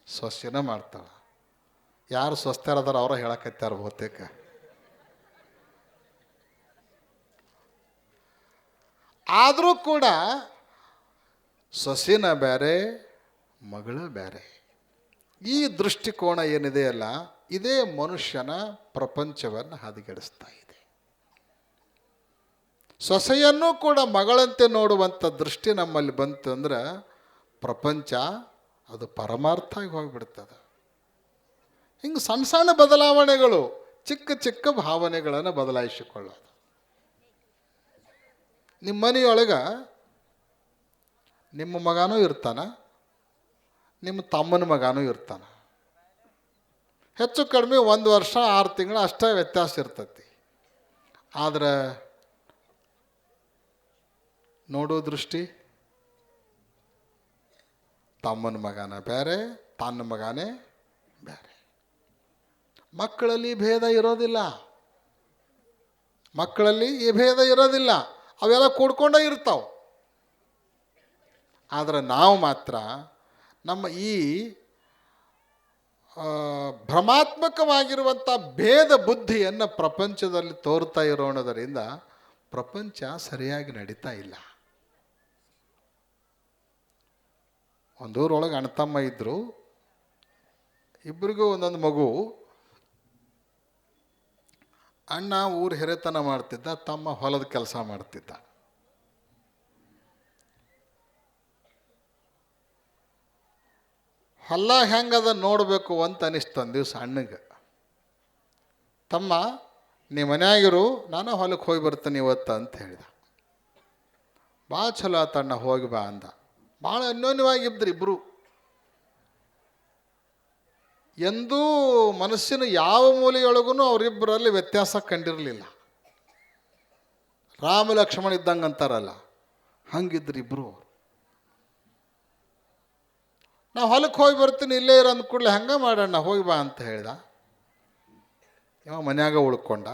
ಸೊಸೆನ ಮಾಡ್ತಾಳೆ. ಯಾರು ಸ್ವಸ್ಥರದಾರ ಅವರ ಹೇಳಕತ್ತಾರ ಬಹುತೇಕ. ಆದರೂ ಕೂಡ ಸೊಸೆನ ಬೇರೆ, ಮಗಳು ಬೇರೆ. ಈ ದೃಷ್ಟಿಕೋನ ಏನಿದೆಯಲ್ಲ, ಇದೇ ಮನುಷ್ಯನ ಪ್ರಪಂಚವನ್ನು ಹದಗೆಡಿಸ್ತಾ ಇದೆ. ಸೊಸೆಯನ್ನು ಕೂಡ ಮಗಳಂತೆ ನೋಡುವಂಥ ದೃಷ್ಟಿ ನಮ್ಮಲ್ಲಿ ಬಂತು ಅಂದ್ರೆ ಪ್ರಪಂಚ ಅದು ಪರಮಾರ್ಥ ಆಗಿ ಹೋಗಿಬಿಡ್ತದೆ. ಹಿಂಗೆ ಸಣ್ಣ ಸಣ್ಣ ಬದಲಾವಣೆಗಳು, ಚಿಕ್ಕ ಚಿಕ್ಕ ಭಾವನೆಗಳನ್ನು ಬದಲಾಯಿಸಿಕೊಳ್ಳೋದು. ನಿಮ್ಮ ಮನೆಯೊಳಗೆ ನಿಮ್ಮ ಮಗನೂ ಇರ್ತಾನ, ನಿಮ್ಮ ತಮ್ಮನ ಮಗನೂ ಇರ್ತಾನೆ. ಹೆಚ್ಚು ಕಡಿಮೆ 1 ವರ್ಷ 6 ತಿಂಗಳು ಅಷ್ಟೇ ವ್ಯತ್ಯಾಸ ಇರ್ತೈತಿ. ಆದರೆ ನೋಡೋ ದೃಷ್ಟಿ ತಮ್ಮನ ಮಗನ ಬೇರೆ, ತನ್ನ ಮಗನೇ ಬೇರೆ. ಮಕ್ಕಳಲ್ಲಿ ಭೇದ ಇರೋದಿಲ್ಲ. ಮಕ್ಕಳಲ್ಲಿ ಈ ಭೇದ ಇರೋದಿಲ್ಲ. ಅವೆಲ್ಲ ಕೂಡ್ಕೊಂಡೇ ಇರ್ತಾವೆ. ಆದರೆ ನಾವು ಮಾತ್ರ ನಮ್ಮ ಈ ಭ್ರಮಾತ್ಮಕವಾಗಿರುವಂಥ ಭೇದ ಬುದ್ಧಿಯನ್ನು ಪ್ರಪಂಚದಲ್ಲಿ ತೋರ್ತಾ ಇರೋಣದರಿಂದ ಪ್ರಪಂಚ ಸರಿಯಾಗಿ ನಡೀತಾ ಇಲ್ಲ. ಒಂದೂರೊಳಗೆ ಅಣ್ಣತಮ್ಮ ಇದ್ದರು. ಇಬ್ಬರಿಗೂ ಒಂದೊಂದು ಮಗು. ಅಣ್ಣ ಊರು ಹಿರೇತನ ಮಾಡ್ತಿದ್ದ, ತಮ್ಮ ಹೊಲದ ಕೆಲಸ ಮಾಡ್ತಿದ್ದ. ಹೊಲ ಹೆಂಗದ ನೋಡಬೇಕು ಅಂತ ಅನಿಸ್ತು ಒಂದು ದಿವಸ ಅಣ್ಣಗೆ. ತಮ್ಮ ನೀ ಮನ್ಯಾಗಿರು, ನಾನು ಹೊಲಕ್ಕೆ ಹೋಗಿ ಬರ್ತೀನಿ ಇವತ್ತು ಅಂತ ಹೇಳಿದ. ಭಾಳ ಚಲೋ ಆತಣ್ಣ, ಹೋಗಿ ಬಾ ಅಂದ. ಭಾಳ ಅನ್ಯೋನ್ಯವಾಗಿದ್ದರು ಇಬ್ಬರು. ಎಂದೂ ಮನಸ್ಸಿನ ಯಾವ ಮೂಲೆಯೊಳಗೂ ಅವರಿಬ್ಬರಲ್ಲಿ ವ್ಯತ್ಯಾಸ ಕಂಡಿರಲಿಲ್ಲ. ರಾಮ ಲಕ್ಷ್ಮಣ ಇದ್ದಂಗೆ ಅಂತಾರಲ್ಲ, ಹಂಗಿದ್ರು ಇಬ್ಬರು. ನಾ ಹೊಲಕ್ಕೆ ಹೋಗಿ ಬರ್ತೀನಿ, ಇಲ್ಲೇ ಇರೋ ಅಂದ ಕೂಡಲೇ ಹಂಗೆ ಮಾಡೋಣ, ಹೋಗಿ ಬಾ ಅಂತ ಹೇಳ್ದ. ಇವ ಮನ್ಯಾಗ ಉಳ್ಕೊಂಡ.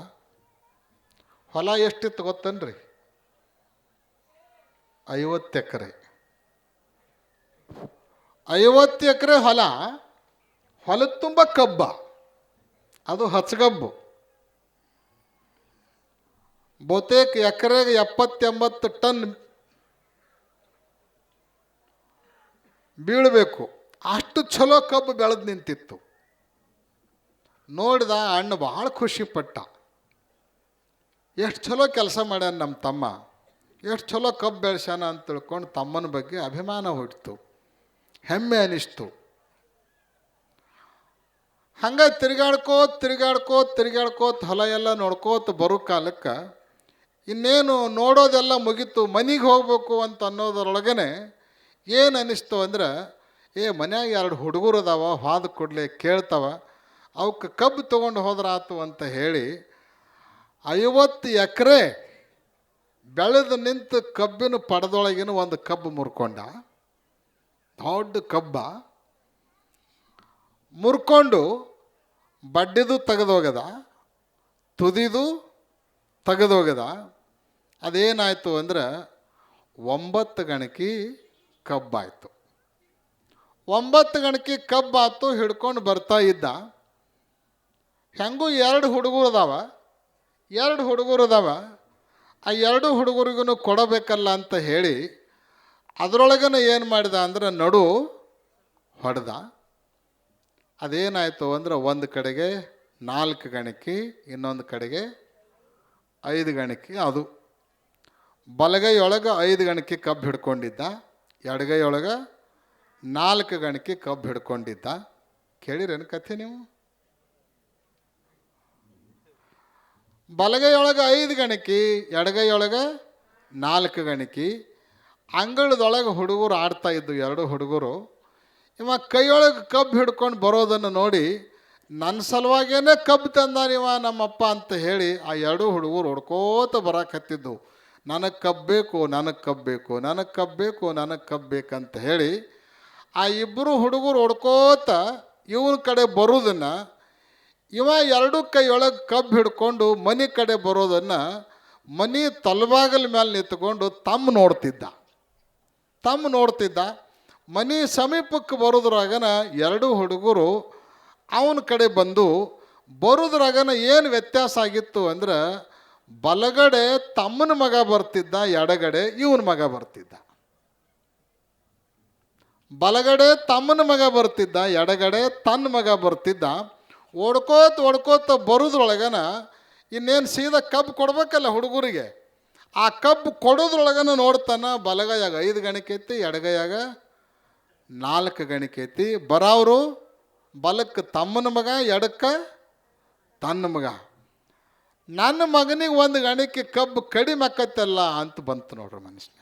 ಹೊಲ ಎಷ್ಟಿತ್ತು ಗೊತ್ತನ್ರಿ? 50 ಎಕರೆ. 50 ಎಕರೆ ಹೊಲ. ಹೊಲದ ತುಂಬ ಕಬ್ಬ, ಅದು ಹಚ್ಚಗಬ್ಬು. ಬಹುತೇಕ ಎಕರೆಗೆ 70-80 ಟನ್ ಬೀಳಬೇಕು. ಅಷ್ಟು ಚಲೋ ಕಬ್ಬು ಬೆಳೆದು ನಿಂತಿತ್ತು. ನೋಡಿದ ಅಣ್ಣ ಭಾಳ ಖುಷಿಪಟ್ಟ. ಎಷ್ಟು ಚಲೋ ಕೆಲಸ ಮಾಡ್ಯಾನ ನಮ್ಮ ತಮ್ಮ, ಎಷ್ಟು ಚಲೋ ಕಬ್ಬು ಬೆಳೆಸ್ಯಾನ ಅಂತ ತಿಳ್ಕೊಂಡು ತಮ್ಮನ ಬಗ್ಗೆ ಅಭಿಮಾನ ಹುಟ್ಟಿತು, ಹೆಮ್ಮೆ ಅನಿಸ್ತು. ಹಂಗೆ ತಿರುಗಾಡ್ಕೋತ ಹೊಲ ಎಲ್ಲ ನೋಡ್ಕೋತ ಬರೋ ಕಾಲಕ್ಕೆ ಇನ್ನೇನು ನೋಡೋದೆಲ್ಲ ಮುಗೀತು, ಮನೆಗೆ ಹೋಗ್ಬೇಕು ಅಂತ ಅನ್ನೋದ್ರೊಳಗನೆ ಏನು ಅನ್ನಿಸ್ತು ಅಂದ್ರೆ, ಮನ್ಯಾಗ 2 ಹುಡುಗರು ಅದಾವ, ಹೋದ ಕೂಡಲೇ ಕೇಳ್ತಾವ, ಅವಕ್ಕೆ ಕಬ್ಬು ತೊಗೊಂಡು ಹೋದ್ರಾತು ಅಂತ ಹೇಳಿ 50 ಎಕರೆ ಬೆಳೆದು ನಿಂತು ಕಬ್ಬಿನ ಪಡದೊಳಗಿನ ಒಂದು ಕಬ್ಬು ಮುರ್ಕೊಂಡ. ದೊಡ್ಡ ಕಬ್ಬ ಮುರ್ಕೊಂಡು ಬಡ್ಡಿದು ತೆಗೆದೋಗದ, ತುದಿದು ತೆಗೆದೋಗದ. ಅದೇನಾಯಿತು ಅಂದ್ರೆ 9 ಗಣಕಿ ಕಬ್ಬಾಯಿತು. 9 ಗಣಕಿ ಕಬ್ಬಾತು. ಹಿಡ್ಕೊಂಡು ಬರ್ತಾ ಇದ್ದ. ಹೆಂಗೂ 2 ಹುಡುಗರು ಅದಾವ. ಆ ಎರಡು ಹುಡುಗರಿಗೂ ಕೊಡಬೇಕಲ್ಲ ಅಂತ ಹೇಳಿ ಅದರೊಳಗನ ಏನು ಮಾಡಿದ ಅಂದ್ರೆ ನಡು ಹೊಡೆದ. ಅದೇನಾಯಿತು ಅಂದ್ರೆ ಒಂದು ಕಡೆಗೆ 4 ಗಣಕಿ, ಇನ್ನೊಂದು ಕಡೆಗೆ 5 ಗಣಕಿ. ಅದು ಬಲಗೈಯೊಳಗೆ 5 ಗಣಕಿ ಕಬ್ಬು ಹಿಡ್ಕೊಂಡಿದ್ದ, ಎಡಗೈಯೊಳಗೆ 4 ಗಣಕಿ ಕಬ್ಬು ಹಿಡ್ಕೊಂಡಿದ್ದ. ಕೇಳಿರೇನು ಕಥೆ ನೀವು? ಬಲಗೈಯೊಳಗೆ 5 ಗಣಕಿ, ಎಡಗೈಯೊಳಗೆ 4 ಗಣಕಿ. ಅಂಗಳದೊಳಗೆ ಹುಡುಗರು ಆಡ್ತಾ ಇದ್ದು, 2 ಹುಡುಗರು. ಇವ ಕೈಯೊಳಗೆ ಕಬ್ಬು ಹಿಡ್ಕೊಂಡು ಬರೋದನ್ನು ನೋಡಿ ನನ್ನ ಸಲುವಾಗೇನೆ ಕಬ್ಬು ತಂದಾನಿವ ನಮ್ಮಪ್ಪ ಅಂತ ಹೇಳಿ ಆ 2 ಹುಡುಗರು ಹೊಡ್ಕೋತ ಬರಕತ್ತಿದ್ದು. ನನಗೆ ಕಬ್ಬಬೇಕು, ನನಗೆ ಕಬ್ಬಬೇಕು, ನನಗೆ ಕಬ್ಬಬೇಕು, ನನಗೆ ಕಬ್ಬಬೇಕಂತ ಹೇಳಿ ಆ ಇಬ್ಬರು ಹುಡುಗರು ಹೊಡ್ಕೋತ ಇವನ ಕಡೆ ಬರೋದನ್ನು, ಇವ 2 ಕೈಯೊಳಗೆ ಕಬ್ಬು ಹಿಡ್ಕೊಂಡು ಮನೆ ಕಡೆ ಬರೋದನ್ನು ಮನೆ ತಲಬಾಗಲ ಮೇಲೆ ನಿಂತ್ಕೊಂಡು ತಮ್ಮ ನೋಡ್ತಿದ್ದ. ಮನೆ ಸಮೀಪಕ್ಕೆ ಬರೋದ್ರಾಗನ 2 ಹುಡುಗರು ಅವನ ಕಡೆ ಬಂದು ಬರೋದ್ರಾಗನ ಏನು ವ್ಯತ್ಯಾಸ ಆಗಿತ್ತು ಅಂದ್ರೆ, ಬಲಗಡೆ ತಮ್ಮನ ಮಗ ಬರ್ತಿದ್ದ, ಎಡಗಡೆ ಇವನ ಮಗ ಬರ್ತಿದ್ದ. ಬಲಗಡೆ ತಮ್ಮನ ಮಗ ಬರ್ತಿದ್ದ, ಎಡಗಡೆ ತನ್ನ ಮಗ ಬರ್ತಿದ್ದ. ಓಡ್ಕೋತ ಬರೋದ್ರೊಳಗನ ಇನ್ನೇನು ಸೀದಾ ಕಬ್ಬು ಕೊಡ್ಬೇಕಲ್ಲ ಹುಡುಗರಿಗೆ. ಆ ಕಬ್ಬು ಕೊಡೋದ್ರೊಳಗನ ನೋಡ್ತಾನ, ಬಲಗೈಯಾಗ 5 ಗಣಕೆ ಐತಿ, ಎಡಗೈಯಾಗ 4 ಗಣಕೆ ಐತಿ. ಬರೋರು ಬಲಕ್ಕೆ ತಮ್ಮನ ಮಗ, ಎಡಕ್ಕೆ ತನ್ನ ಮಗ. ನನ್ನ ಮಗನಿಗೆ 1 ಗಣಕೆ ಕಬ್ಬು ಕಡಿಮೆ ಆಕತ್ತಲ್ಲ ಅಂತ ಬಂತು ನೋಡ್ರಿ ಮನುಷ್ಯನ.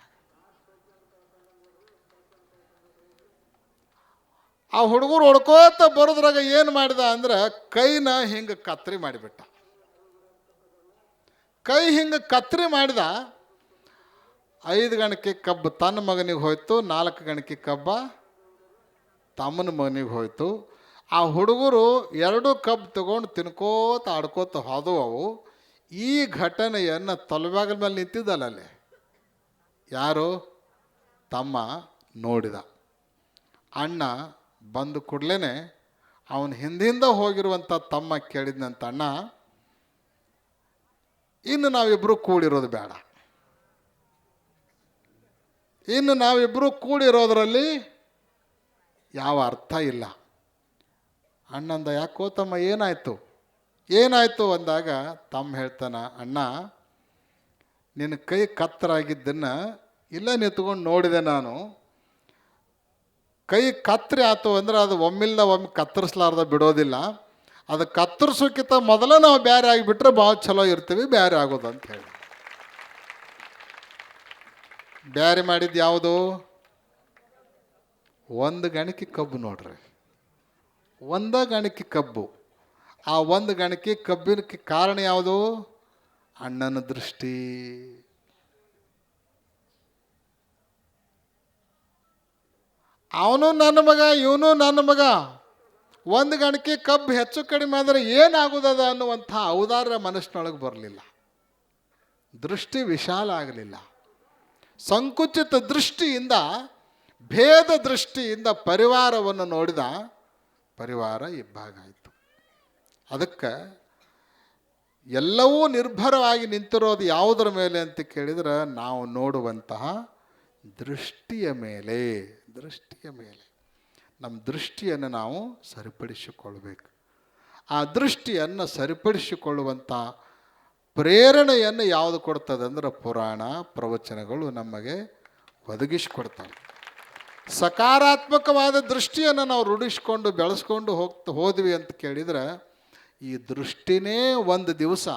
ಆ ಹುಡುಗರು ಹೊಡ್ಕೋತ ಬರೋದ್ರಾಗ ಏನು ಮಾಡಿದ ಅಂದ್ರೆ ಕೈನ ಹಿಂಗೆ ಕತ್ರಿ ಮಾಡಿಬಿಟ್ಟ. ಕೈ ಹಿಂಗೆ ಕತ್ರಿ ಮಾಡಿದ. 5 ಗಣಕೆ ಕಬ್ಬು ತನ್ನ ಮಗನಿಗೆ ಹೋಯ್ತು, 4 ಗಣಕೆ ಕಬ್ಬ ತಮ್ಮನ ಮಗನಿಗೆ ಹೋಯ್ತು. ಆ ಹುಡುಗರು 2 ಕಬ್ಬು ತಗೊಂಡು ತಿನ್ಕೋತ ಆಡ್ಕೋತ ಹೋದವು. ಈ ಘಟನೆಯನ್ನು ತಲೆಬಾಗಲ ಮೇಲೆ ನಿಂತಿದ್ದಲ್ಲ ಅಲ್ಲಿ ಯಾರು ತಮ್ಮ ನೋಡಿದ. ಅಣ್ಣ ಬಂದು ಕೂಡಲೇ ಅವನ ಹಿಂದಿಂದ ಹೋಗಿರುವಂಥ ತಮ್ಮ ಕೇಳಿದ್ನಂತ, ಅಣ್ಣ ಇನ್ನು ನಾವಿಬ್ಬರು ಕೂಡಿರೋದು ಬೇಡ, ಇನ್ನು ನಾವಿಬ್ಬರು ಕೂಡಿರೋದ್ರಲ್ಲಿ ಯಾವ ಅರ್ಥ ಇಲ್ಲ. ಅಣ್ಣಂದ, ಯಾಕೋ ತಮ್ಮ ಏನಾಯಿತು ಅಂದಾಗ ತಮ್ಮ ಹೇಳ್ತಾನ, ಅಣ್ಣ ನಿನ್ನ ಕೈ ಕತ್ತರಾಗಿದ್ದನ್ನು ಇಲ್ಲ ನಿಂತ್ಕೊಂಡು ನೋಡಿದೆ ನಾನು. ಕೈ ಕತ್ತರಿ ಆಯ್ತು ಅಂದ್ರೆ ಅದು ಒಮ್ಮಿಲ್ದ ಒಮ್ಮೆ ಕತ್ತರಿಸ್ಲಾರ್ದ ಬಿಡೋದಿಲ್ಲ. ಅದು ಕತ್ತರಿಸೋಕ್ಕಿಂತ ಮೊದಲೇ ನಾವು ಬೇರೆ ಆಗಿಬಿಟ್ರೆ ಭಾಳ ಚಲೋ ಇರ್ತೀವಿ, ಬೇರೆ ಆಗೋದು ಅಂತ ಹೇಳಿ. ಬೇರೆ ಮಾಡಿದ್ದು ಯಾವುದು? 1 ಗಣಕೆ ಕಬ್ಬು ನೋಡ್ರಿ, 1 ಗಣಕೆ ಕಬ್ಬು. ಆ 1 ಗಣಕೆ ಕಬ್ಬಿನ ಕಾರಣ ಯಾವುದು? ಅಣ್ಣನ ದೃಷ್ಟಿ. ಅವನು ನನ್ನ ಮಗ, ಇವನು ನನ್ನ ಮಗ. 1 ಗಣಕೆ ಕಬ್ಬು ಹೆಚ್ಚು ಕಡಿಮೆ ಆದರೆ ಏನಾಗೋದದ ಅನ್ನುವಂಥ ಔದಾರ್ಯ ಮನಸ್ಸಿನೊಳಗೆ ಬರಲಿಲ್ಲ. ದೃಷ್ಟಿ ವಿಶಾಲ ಆಗಲಿಲ್ಲ. ಸಂಕುಚಿತ ದೃಷ್ಟಿಯಿಂದ, ಭೇದ ದೃಷ್ಟಿಯಿಂದ ಪರಿವಾರವನ್ನು ನೋಡಿದ. ಪರಿವಾರ ಇಬ್ಬಾಗಾಯಿತು. ಅದಕ್ಕೆ ಎಲ್ಲವೂ ನಿರ್ಭರವಾಗಿ ನಿಂತಿರೋದು ಯಾವುದರ ಮೇಲೆ ಅಂತ ಕೇಳಿದ್ರೆ, ನಾವು ನೋಡುವಂತಹ ದೃಷ್ಟಿಯ ಮೇಲೆ. ನಮ್ಮ ದೃಷ್ಟಿಯನ್ನು ನಾವು ಸರಿಪಡಿಸಿಕೊಳ್ಬೇಕು. ಆ ದೃಷ್ಟಿಯನ್ನು ಸರಿಪಡಿಸಿಕೊಳ್ಳುವಂಥ ಪ್ರೇರಣೆಯನ್ನು ಯಾವುದು ಕೊಡ್ತದೆ ಅಂದ್ರೆ ಪುರಾಣ ಪ್ರವಚನಗಳು ನಮಗೆ ಒದಗಿಸಿಕೊಡ್ತವೆ. ಸಕಾರಾತ್ಮಕವಾದ ದೃಷ್ಟಿಯನ್ನು ನಾವು ರೂಢಿಸ್ಕೊಂಡು ಬೆಳೆಸ್ಕೊಂಡು ಹೋದ್ವಿ ಅಂತ ಕೇಳಿದರೆ, ಈ ದೃಷ್ಟಿನೇ ಒಂದು ದಿವಸ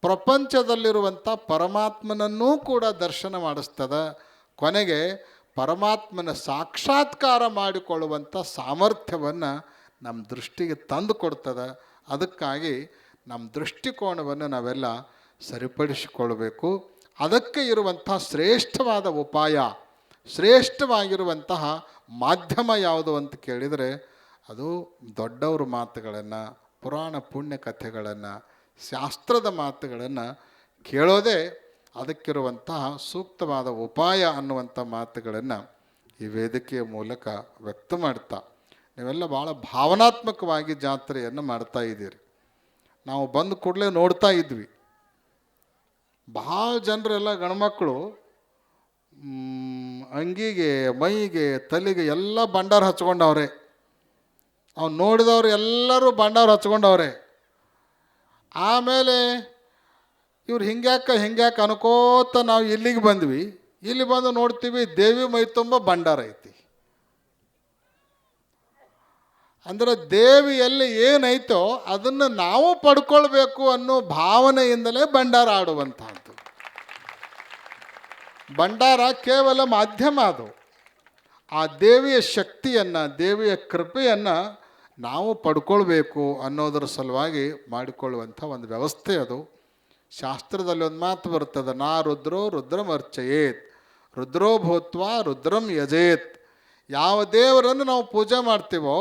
ಪ್ರಪಂಚದಲ್ಲಿರುವಂಥ ಪರಮಾತ್ಮನನ್ನೂ ಕೂಡ ದರ್ಶನ ಮಾಡಿಸ್ತದೆ. ಕೊನೆಗೆ ಪರಮಾತ್ಮನ ಸಾಕ್ಷಾತ್ಕಾರ ಮಾಡಿಕೊಳ್ಳುವಂಥ ಸಾಮರ್ಥ್ಯವನ್ನು ನಮ್ಮ ದೃಷ್ಟಿಗೆ ತಂದು ಕೊಡ್ತದೆ. ಅದಕ್ಕಾಗಿ ನಮ್ಮ ದೃಷ್ಟಿಕೋನವನ್ನು ನಾವೆಲ್ಲ ಸರಿಪಡಿಸಿಕೊಳ್ಬೇಕು. ಅದಕ್ಕೆ ಇರುವಂಥ ಶ್ರೇಷ್ಠವಾದ ಉಪಾಯ, ಶ್ರೇಷ್ಠವಾಗಿರುವಂತಹ ಮಾಧ್ಯಮ ಯಾವುದು ಅಂತ ಕೇಳಿದರೆ, ಅದು ದೊಡ್ಡವ್ರ ಮಾತುಗಳನ್ನು, ಪುರಾಣ ಪುಣ್ಯ ಕಥೆಗಳನ್ನು, ಶಾಸ್ತ್ರದ ಮಾತುಗಳನ್ನು ಕೇಳೋದೇ ಅದಕ್ಕಿರುವಂತಹ ಸೂಕ್ತವಾದ ಉಪಾಯ ಅನ್ನುವಂಥ ಮಾತುಗಳನ್ನು ಈ ವೇದಿಕೆಯ ಮೂಲಕ ವ್ಯಕ್ತ ಮಾಡ್ತಾ, ನೀವೆಲ್ಲ ಭಾಳ ಭಾವನಾತ್ಮಕವಾಗಿ ಜಾತ್ರೆಯನ್ನು ಮಾಡ್ತಾ ಇದ್ದೀರಿ. ನಾವು ಬಂದ ಕೂಡಲೇ ನೋಡ್ತಾ ಇದ್ವಿ, ಭಾಳ ಜನರೆಲ್ಲ ಗಂಡ್ಮಕ್ಕಳು ಅಂಗಿಗೆ ಮೈಗೆ ತಲೆಗೆ ಎಲ್ಲ ಭಂಡಾರ ಹಚ್ಕೊಂಡವ್ರೆ. ಅವ್ನು ನೋಡಿದವ್ರು ಎಲ್ಲರೂ ಭಂಡಾರ ಹಚ್ಕೊಂಡವ್ರೆ. ಆಮೇಲೆ ಇವ್ರು ಹಿಂಗ್ಯಾಕೆ ಅನ್ಕೋತ ನಾವು ಇಲ್ಲಿಗೆ ಬಂದ್ವಿ. ಇಲ್ಲಿ ಬಂದು ನೋಡ್ತೀವಿ ದೇವಿ ಮೈ ತುಂಬ ಭಂಡಾರ ಐತಿ. ಅಂದರೆ ದೇವಿಯಲ್ಲಿ ಏನೈತೋ ಅದನ್ನು ನಾವು ಪಡ್ಕೊಳ್ಬೇಕು ಅನ್ನೋ ಭಾವನೆಯಿಂದಲೇ ಭಂಡಾರ ಆಡುವಂಥದ್ದು. ಭಂಡಾರ ಕೇವಲ ಮಾಧ್ಯಮ. ಅದು ಆ ದೇವಿಯ ಶಕ್ತಿಯನ್ನು, ದೇವಿಯ ಕೃಪೆಯನ್ನು ನಾವು ಪಡ್ಕೊಳ್ಬೇಕು ಅನ್ನೋದರ ಸಲುವಾಗಿ ಮಾಡಿಕೊಳ್ಳುವಂಥ ಒಂದು ವ್ಯವಸ್ಥೆ ಅದು. ಶಾಸ್ತ್ರದಲ್ಲಿ ಒಂದು ಮಾತು ಬರ್ತದೆ, ನಾ ರುದ್ರೋ ರುದ್ರಮರ್ಚಯೇತ್, ರುದ್ರೋ ಭೂತ್ವ ರುದ್ರಂ ಯಜೇತ್. ಯಾವ ದೇವರನ್ನು ನಾವು ಪೂಜೆ ಮಾಡ್ತೀವೋ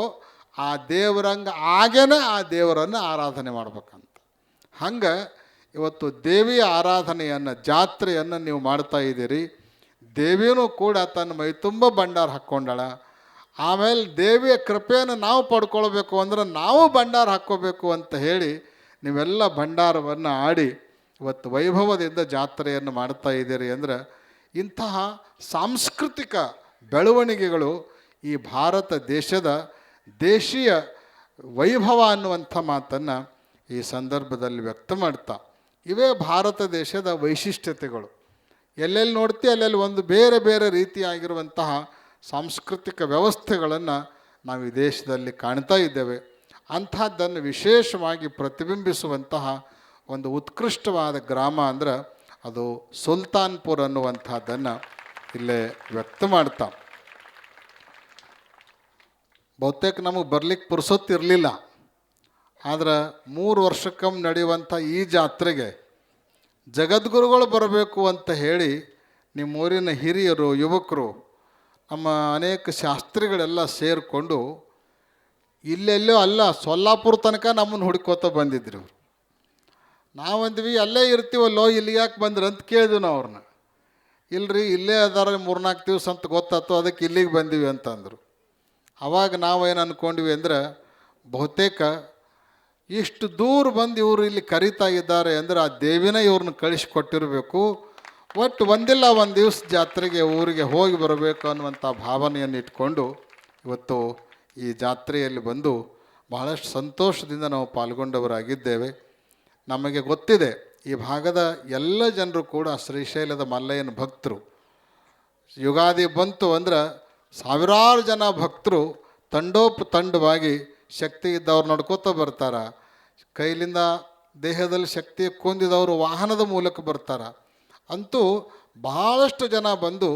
ಆ ದೇವರಂಗೆ ಆಗೇನೆ ಆ ದೇವರನ್ನು ಆರಾಧನೆ ಮಾಡ್ಬೇಕಂತ. ಹಂಗೆ ಇವತ್ತು ದೇವಿಯ ಆರಾಧನೆಯನ್ನು, ಜಾತ್ರೆಯನ್ನು ನೀವು ಮಾಡ್ತಾ ಇದ್ದೀರಿ. ದೇವಿಯೂ ಕೂಡ ತನ್ನ ಮೈ ತುಂಬ ಭಂಡಾರ ಹಾಕ್ಕೊಂಡಾಳ. ಆಮೇಲೆ ದೇವಿಯ ಕೃಪೆಯನ್ನು ನಾವು ಪಡ್ಕೊಳ್ಬೇಕು ಅಂದ್ರೆ ನಾವು ಭಂಡಾರ ಹಾಕ್ಕೋಬೇಕು ಅಂತ ಹೇಳಿ ನೀವೆಲ್ಲ ಭಂಡಾರವನ್ನು ಆಡಿ ಇವತ್ತು ವೈಭವದಿಂದ ಜಾತ್ರೆಯನ್ನು ಮಾಡ್ತಾ ಇದ್ದೀರಿ. ಅಂದರೆ ಇಂತಹ ಸಾಂಸ್ಕೃತಿಕ ಬೆಳವಣಿಗೆಗಳು ಈ ಭಾರತ ದೇಶದ ದೇಶೀಯ ವೈಭವ ಅನ್ನುವಂಥ ಮಾತನ್ನು ಈ ಸಂದರ್ಭದಲ್ಲಿ ವ್ಯಕ್ತ ಮಾಡ್ತಾ, ಇವೇ ಭಾರತ ದೇಶದ ವೈಶಿಷ್ಟ್ಯತೆಗಳು. ಎಲ್ಲೆಲ್ಲಿ ನೋಡ್ತೀವಿ ಅಲ್ಲೆಲ್ಲಿ ಒಂದು ಬೇರೆ ಬೇರೆ ರೀತಿಯಾಗಿರುವಂತಹ ಸಾಂಸ್ಕೃತಿಕ ವ್ಯವಸ್ಥೆಗಳನ್ನು ನಾವು ಈ ದೇಶದಲ್ಲಿ ಕಾಣ್ತಾ ಇದ್ದೇವೆ. ಅಂಥದ್ದನ್ನು ವಿಶೇಷವಾಗಿ ಪ್ರತಿಬಿಂಬಿಸುವಂತಹ ಒಂದು ಉತ್ಕೃಷ್ಟವಾದ ಗ್ರಾಮ ಅಂದ್ರೆ ಅದು ಸುಲ್ತಾನ್ಪುರ್ ಅನ್ನುವಂಥದ್ದನ್ನು ಇಲ್ಲೇ ವ್ಯಕ್ತ ಮಾಡ್ತಾ, ಬಹುತೇಕ ನಮಗೆ ಬರಲಿಕ್ಕೆ ಪುರ್ಸೊತ್ತಿರಲಿಲ್ಲ. ಆದರೆ 3 ವರ್ಷಕ್ಕೊಮ್ಮೆ ನಡೆಯುವಂಥ ಈ ಜಾತ್ರೆಗೆ ಜಗದ್ಗುರುಗಳು ಬರಬೇಕು ಅಂತ ಹೇಳಿ ನಿಮ್ಮೂರಿನ ಹಿರಿಯರು, ಯುವಕರು, ನಮ್ಮ ಅನೇಕ ಶಾಸ್ತ್ರಿಗಳೆಲ್ಲ ಸೇರಿಕೊಂಡು ಇಲ್ಲೆಲ್ಲೋ ಅಲ್ಲ ಸೊಲ್ಲಾಪುರ ತನಕ ನಮ್ಮನ್ನು ಹುಡುಕೋತ ಬಂದಿದ್ರು. ನಾವಂದ್ವಿ ಅಲ್ಲೇ ಇರ್ತೀವಲ್ಲೋ, ಇಲ್ಲಿ ಯಾಕೆ ಬಂದ್ರಿ ಅಂತ ಕೇಳಿದ್ವಿ ನಾವು ಅವ್ರನ್ನ. ಇಲ್ಲರಿ ಇಲ್ಲೇ ಅದಾರ 3-4 ದಿವಸ ಅಂತ ಗೊತ್ತಾಯ್ತು, ಅದಕ್ಕೆ ಇಲ್ಲಿಗೆ ಬಂದೀವಿ ಅಂತಂದರು. ಆವಾಗ ನಾವೇನು ಅಂದ್ಕೊಂಡ್ವಿ ಅಂದರೆ, ಬಹುತೇಕ ಇಷ್ಟು ದೂರ ಬಂದು ಇವರು ಇಲ್ಲಿ ಕರೀತಾ ಇದ್ದಾರೆ ಅಂದರೆ ಆ ದೇವಿನೇ ಇವ್ರನ್ನ ಕಳಿಸ್ಕೊಟ್ಟಿರಬೇಕು. ಒಟ್ಟು ಒಂದಿಲ್ಲ ಒಂದು ದಿವಸ ಜಾತ್ರೆಗೆ ಊರಿಗೆ ಹೋಗಿ ಬರಬೇಕು ಅನ್ನುವಂಥ ಭಾವನೆಯನ್ನು ಇಟ್ಕೊಂಡು ಇವತ್ತು ಈ ಜಾತ್ರೆಯಲ್ಲಿ ಬಂದು ಬಹಳಷ್ಟು ಸಂತೋಷದಿಂದ ನಾವು ಪಾಲ್ಗೊಂಡವರಾಗಿದ್ದೇವೆ. ನಮಗೆ ಗೊತ್ತಿದೆ ಈ ಭಾಗದ ಎಲ್ಲ ಜನರು ಕೂಡ ಶ್ರೀಶೈಲದ ಮಲ್ಲಯ್ಯನ ಭಕ್ತರು. ಯುಗಾದಿ ಬಂತು ಅಂದ್ರೆ ಸಾವಿರಾರು ಜನ ಭಕ್ತರು ತಂಡೋಪತಂಡವಾಗಿ ಶಕ್ತಿ ಇದ್ದವ್ರು ನಡ್ಕೋತ ಬರ್ತಾರೆ. ಕೈಲಿಂದ ದೇಹದಲ್ಲಿ ಶಕ್ತಿ ಕೊಂದಿದವರು ವಾಹನದ ಮೂಲಕ ಬರ್ತಾರೆ. ಅಂತೂ ಬಹಳಷ್ಟು ಜನ ಬಂದು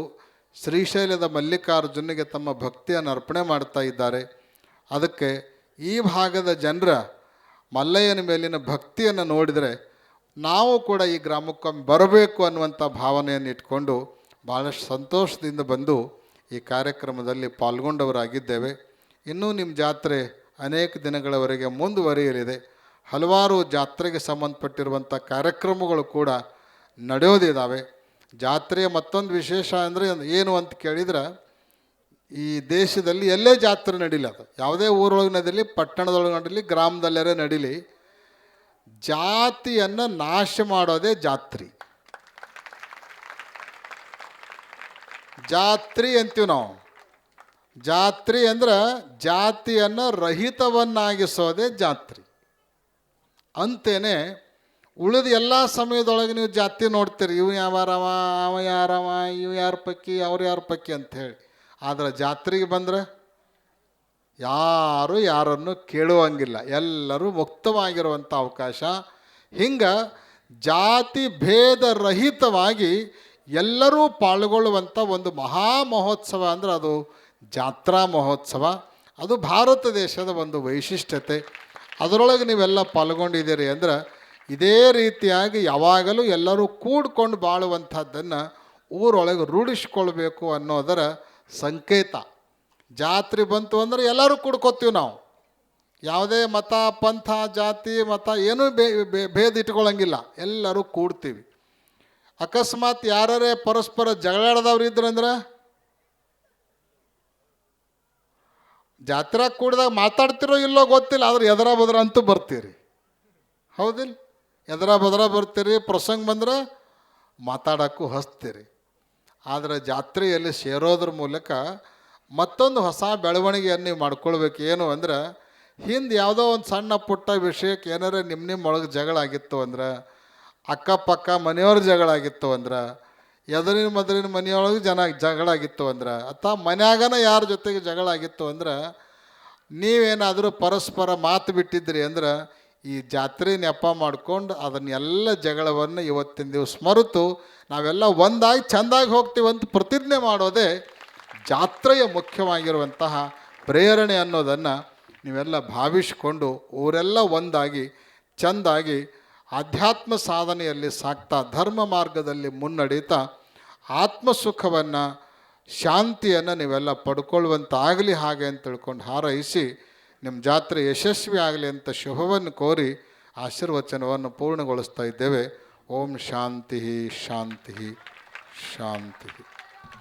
ಶ್ರೀಶೈಲದ ಮಲ್ಲಿಕಾರ್ಜುನಿಗೆ ತಮ್ಮ ಭಕ್ತಿಯನ್ನು ಅರ್ಪಣೆ ಮಾಡ್ತಾ ಇದ್ದಾರೆ. ಅದಕ್ಕೆ ಈ ಭಾಗದ ಜನರ ಮಲ್ಲಯ್ಯನ ಮೇಲಿನ ಭಕ್ತಿಯನ್ನು ನೋಡಿದರೆ ನಾವು ಕೂಡ ಈ ಗ್ರಾಮಕ್ಕೊಮ್ಮೆ ಬರಬೇಕು ಅನ್ನುವಂಥ ಭಾವನೆಯನ್ನು ಇಟ್ಕೊಂಡು ಭಾಳಷ್ಟು ಸಂತೋಷದಿಂದ ಬಂದು ಈ ಕಾರ್ಯಕ್ರಮದಲ್ಲಿ ಪಾಲ್ಗೊಂಡವರಾಗಿದ್ದೇವೆ. ಇನ್ನೂ ನಿಮ್ಮ ಜಾತ್ರೆ ಅನೇಕ ದಿನಗಳವರೆಗೆ ಮುಂದುವರಿಯಲಿದೆ. ಹಲವಾರು ಜಾತ್ರೆಗೆ ಸಂಬಂಧಪಟ್ಟಿರುವಂಥ ಕಾರ್ಯಕ್ರಮಗಳು ಕೂಡ ನಡೆಯೋದಿದ್ದಾವೆ. ಜಾತ್ರೆಯ ಮತ್ತೊಂದು ವಿಶೇಷ ಅಂದರೆ ಏನು ಅಂತ ಕೇಳಿದ್ರೆ, ಈ ದೇಶದಲ್ಲಿ ಎಲ್ಲೇ ಜಾತ್ರೆ ನಡೀಲಿ, ಅದು ಯಾವುದೇ ಊರೊಳಗೆ ನಡೀಲಿ, ಪಟ್ಟಣದೊಳಗೆ ನಡೀಲಿ, ಗ್ರಾಮದಲ್ಲೇ ನಡೀಲಿ, ಜಾತಿಯನ್ನು ನಾಶ ಮಾಡೋದೇ ಜಾತ್ರೆ. ಜಾತ್ರೆ ಅಂತೀವಿ ನಾವು. ಜಾತ್ರೆ ಅಂದ್ರೆ ಜಾತಿಯನ್ನು ರಹಿತವನ್ನಾಗಿಸೋದೇ ಜಾತ್ರೆ. ಅಂತೇನೆ ಉಳಿದ ಎಲ್ಲ ಸಮಯದೊಳಗೆ ನೀವು ಜಾತಿ ನೋಡ್ತೀರಿ, ಇವು ಯಾವಾರವ, ಅವ ಯಾರವ, ಇವು ಯಾರ ಪಕ್ಕಿ, ಅವ್ರು ಯಾರ ಪಕ್ಕಿ ಅಂಥೇಳಿ. ಆದರೆ ಜಾತ್ರೆಗೆ ಬಂದರೆ ಯಾರು ಯಾರನ್ನು ಕೇಳುವಂಗಿಲ್ಲ, ಎಲ್ಲರೂ ಮುಕ್ತವಾಗಿರುವಂಥ ಅವಕಾಶ. ಹಿಂಗೆ ಜಾತಿ ಭೇದ ರಹಿತವಾಗಿ ಎಲ್ಲರೂ ಪಾಲ್ಗೊಳ್ಳುವಂಥ ಒಂದು ಮಹಾ ಮಹೋತ್ಸವ ಅಂದರೆ ಅದು ಜಾತ್ರಾ ಮಹೋತ್ಸವ. ಅದು ಭಾರತ ದೇಶದ ಒಂದು ವೈಶಿಷ್ಟ್ಯತೆ. ಅದರೊಳಗೆ ನೀವೆಲ್ಲ ಪಾಲ್ಗೊಂಡಿದ್ದೀರಿ ಅಂದರೆ ಇದೇ ರೀತಿಯಾಗಿ ಯಾವಾಗಲೂ ಎಲ್ಲರೂ ಕೂಡ್ಕೊಂಡು ಬಾಳುವಂಥದ್ದನ್ನು ಊರೊಳಗೆ ರೂಢಿಸ್ಕೊಳ್ಬೇಕು ಅನ್ನೋದರ ಸಂಕೇತ. ಜಾತ್ರೆ ಬಂತು ಅಂದರೆ ಎಲ್ಲರೂ ಕೂಡ್ಕೋತೀವಿ ನಾವು. ಯಾವುದೇ ಮತ, ಪಂಥ, ಜಾತಿ, ಮತ ಏನೂ ಭೇದ ಇಟ್ಕೊಳ್ಳಂಗಿಲ್ಲ, ಎಲ್ಲರೂ ಕೂಡ್ತೀವಿ. ಅಕಸ್ಮಾತ್ ಯಾರೇ ಪರಸ್ಪರ ಜಗಳಾಡದವ್ರು ಇದ್ರಂದ್ರೆ ಜಾತ್ರೆ ಕೂಡಿದಾಗ ಮಾತಾಡ್ತಿರೋ ಇಲ್ಲೋ ಗೊತ್ತಿಲ್ಲ, ಆದ್ರೆ ಎದರ ಬದ್ರ ಅಂತೂ ಬರ್ತೀರಿ. ಹೌದಿಲ್ಲ? ಎದರ ಬದ್ರ ಬರ್ತೀರಿ. ಪ್ರಸಂಗ ಬಂದ್ರೆ ಮಾತಾಡೋಕ್ಕೂ ಹಚ್ತೀರಿ. ಆದರೆ ಜಾತ್ರೆಯಲ್ಲಿ ಸೇರೋದ್ರ ಮೂಲಕ ಮತ್ತೊಂದು ಹೊಸ ಬೆಳವಣಿಗೆಯನ್ನು ನೀವು ಮಾಡ್ಕೊಳ್ಬೇಕು. ಏನು ಅಂದ್ರೆ, ಹಿಂದೆ ಯಾವುದೋ ಒಂದು ಸಣ್ಣ ಪುಟ್ಟ ವಿಷಯಕ್ಕೆ ಏನಾರ ನಿಮ್ಮ ಒಳಗೆ ಜಗಳ ಆಗಿತ್ತು ಅಂದ್ರೆ, ಅಕ್ಕಪಕ್ಕ ಮನೆಯವ್ರ ಜಗಳ ಆಗಿತ್ತು ಅಂದ್ರೆ, ಎದುರಿನ ಮನೆಯೊಳಗೆ ಜಗಳ ಆಗಿತ್ತು ಅಂದ್ರೆ, ಅಥವಾ ಮನ್ಯಾಗನ ಯಾರ ಜೊತೆಗೆ ಜಗಳ ಆಗಿತ್ತು ಅಂದ್ರೆ, ನೀವೇನಾದರೂ ಪರಸ್ಪರ ಮಾತು ಬಿಟ್ಟಿದ್ರಿ ಅಂದ್ರೆ, ಈ ಜಾತ್ರೆ ನೆಪ ಮಾಡ್ಕೊಂಡು ಅದನ್ನೆಲ್ಲ ಜಗಳವನ್ನು ಇವತ್ತಿನ ದಿವಸ ಮರೆತು ನಾವೆಲ್ಲ ಒಂದಾಗಿ ಚೆಂದಾಗಿ ಹೋಗ್ತೀವಂತ ಪ್ರತಿಜ್ಞೆ ಮಾಡೋದೇ ಜಾತ್ರೆಯ ಮುಖ್ಯವಾಗಿರುವಂತಹ ಪ್ರೇರಣೆ ಅನ್ನೋದನ್ನು ನೀವೆಲ್ಲ ಭಾವಿಸಿಕೊಂಡು ಊರೆಲ್ಲ ಒಂದಾಗಿ ಚೆಂದಾಗಿ ಆಧ್ಯಾತ್ಮ ಸಾಧನೆಯಲ್ಲಿ ಸಾಗ್ತಾ, ಧರ್ಮ ಮಾರ್ಗದಲ್ಲಿ ಮುನ್ನಡೀತಾ ಆತ್ಮಸುಖವನ್ನು, ಶಾಂತಿಯನ್ನು ನೀವೆಲ್ಲ ಪಡ್ಕೊಳ್ಳುವಂತಾಗಲಿ ಹಾಗೆ ಅಂತ ತಿಳ್ಕೊಂಡು ಹಾರೈಸಿ ನಿಮ್ಮ ಜಾತ್ರೆ ಯಶಸ್ವಿ ಆಗಲಿ ಅಂತ ಶುಭವನ್ನು ಕೋರಿ ಆಶೀರ್ವಚನವನ್ನು ಪೂರ್ಣಗೊಳಿಸ್ತಾ ಇದ್ದೇವೆ. ಓಂ ಶಾಂತಿ ಶಾಂತಿ ಶಾಂತಿ.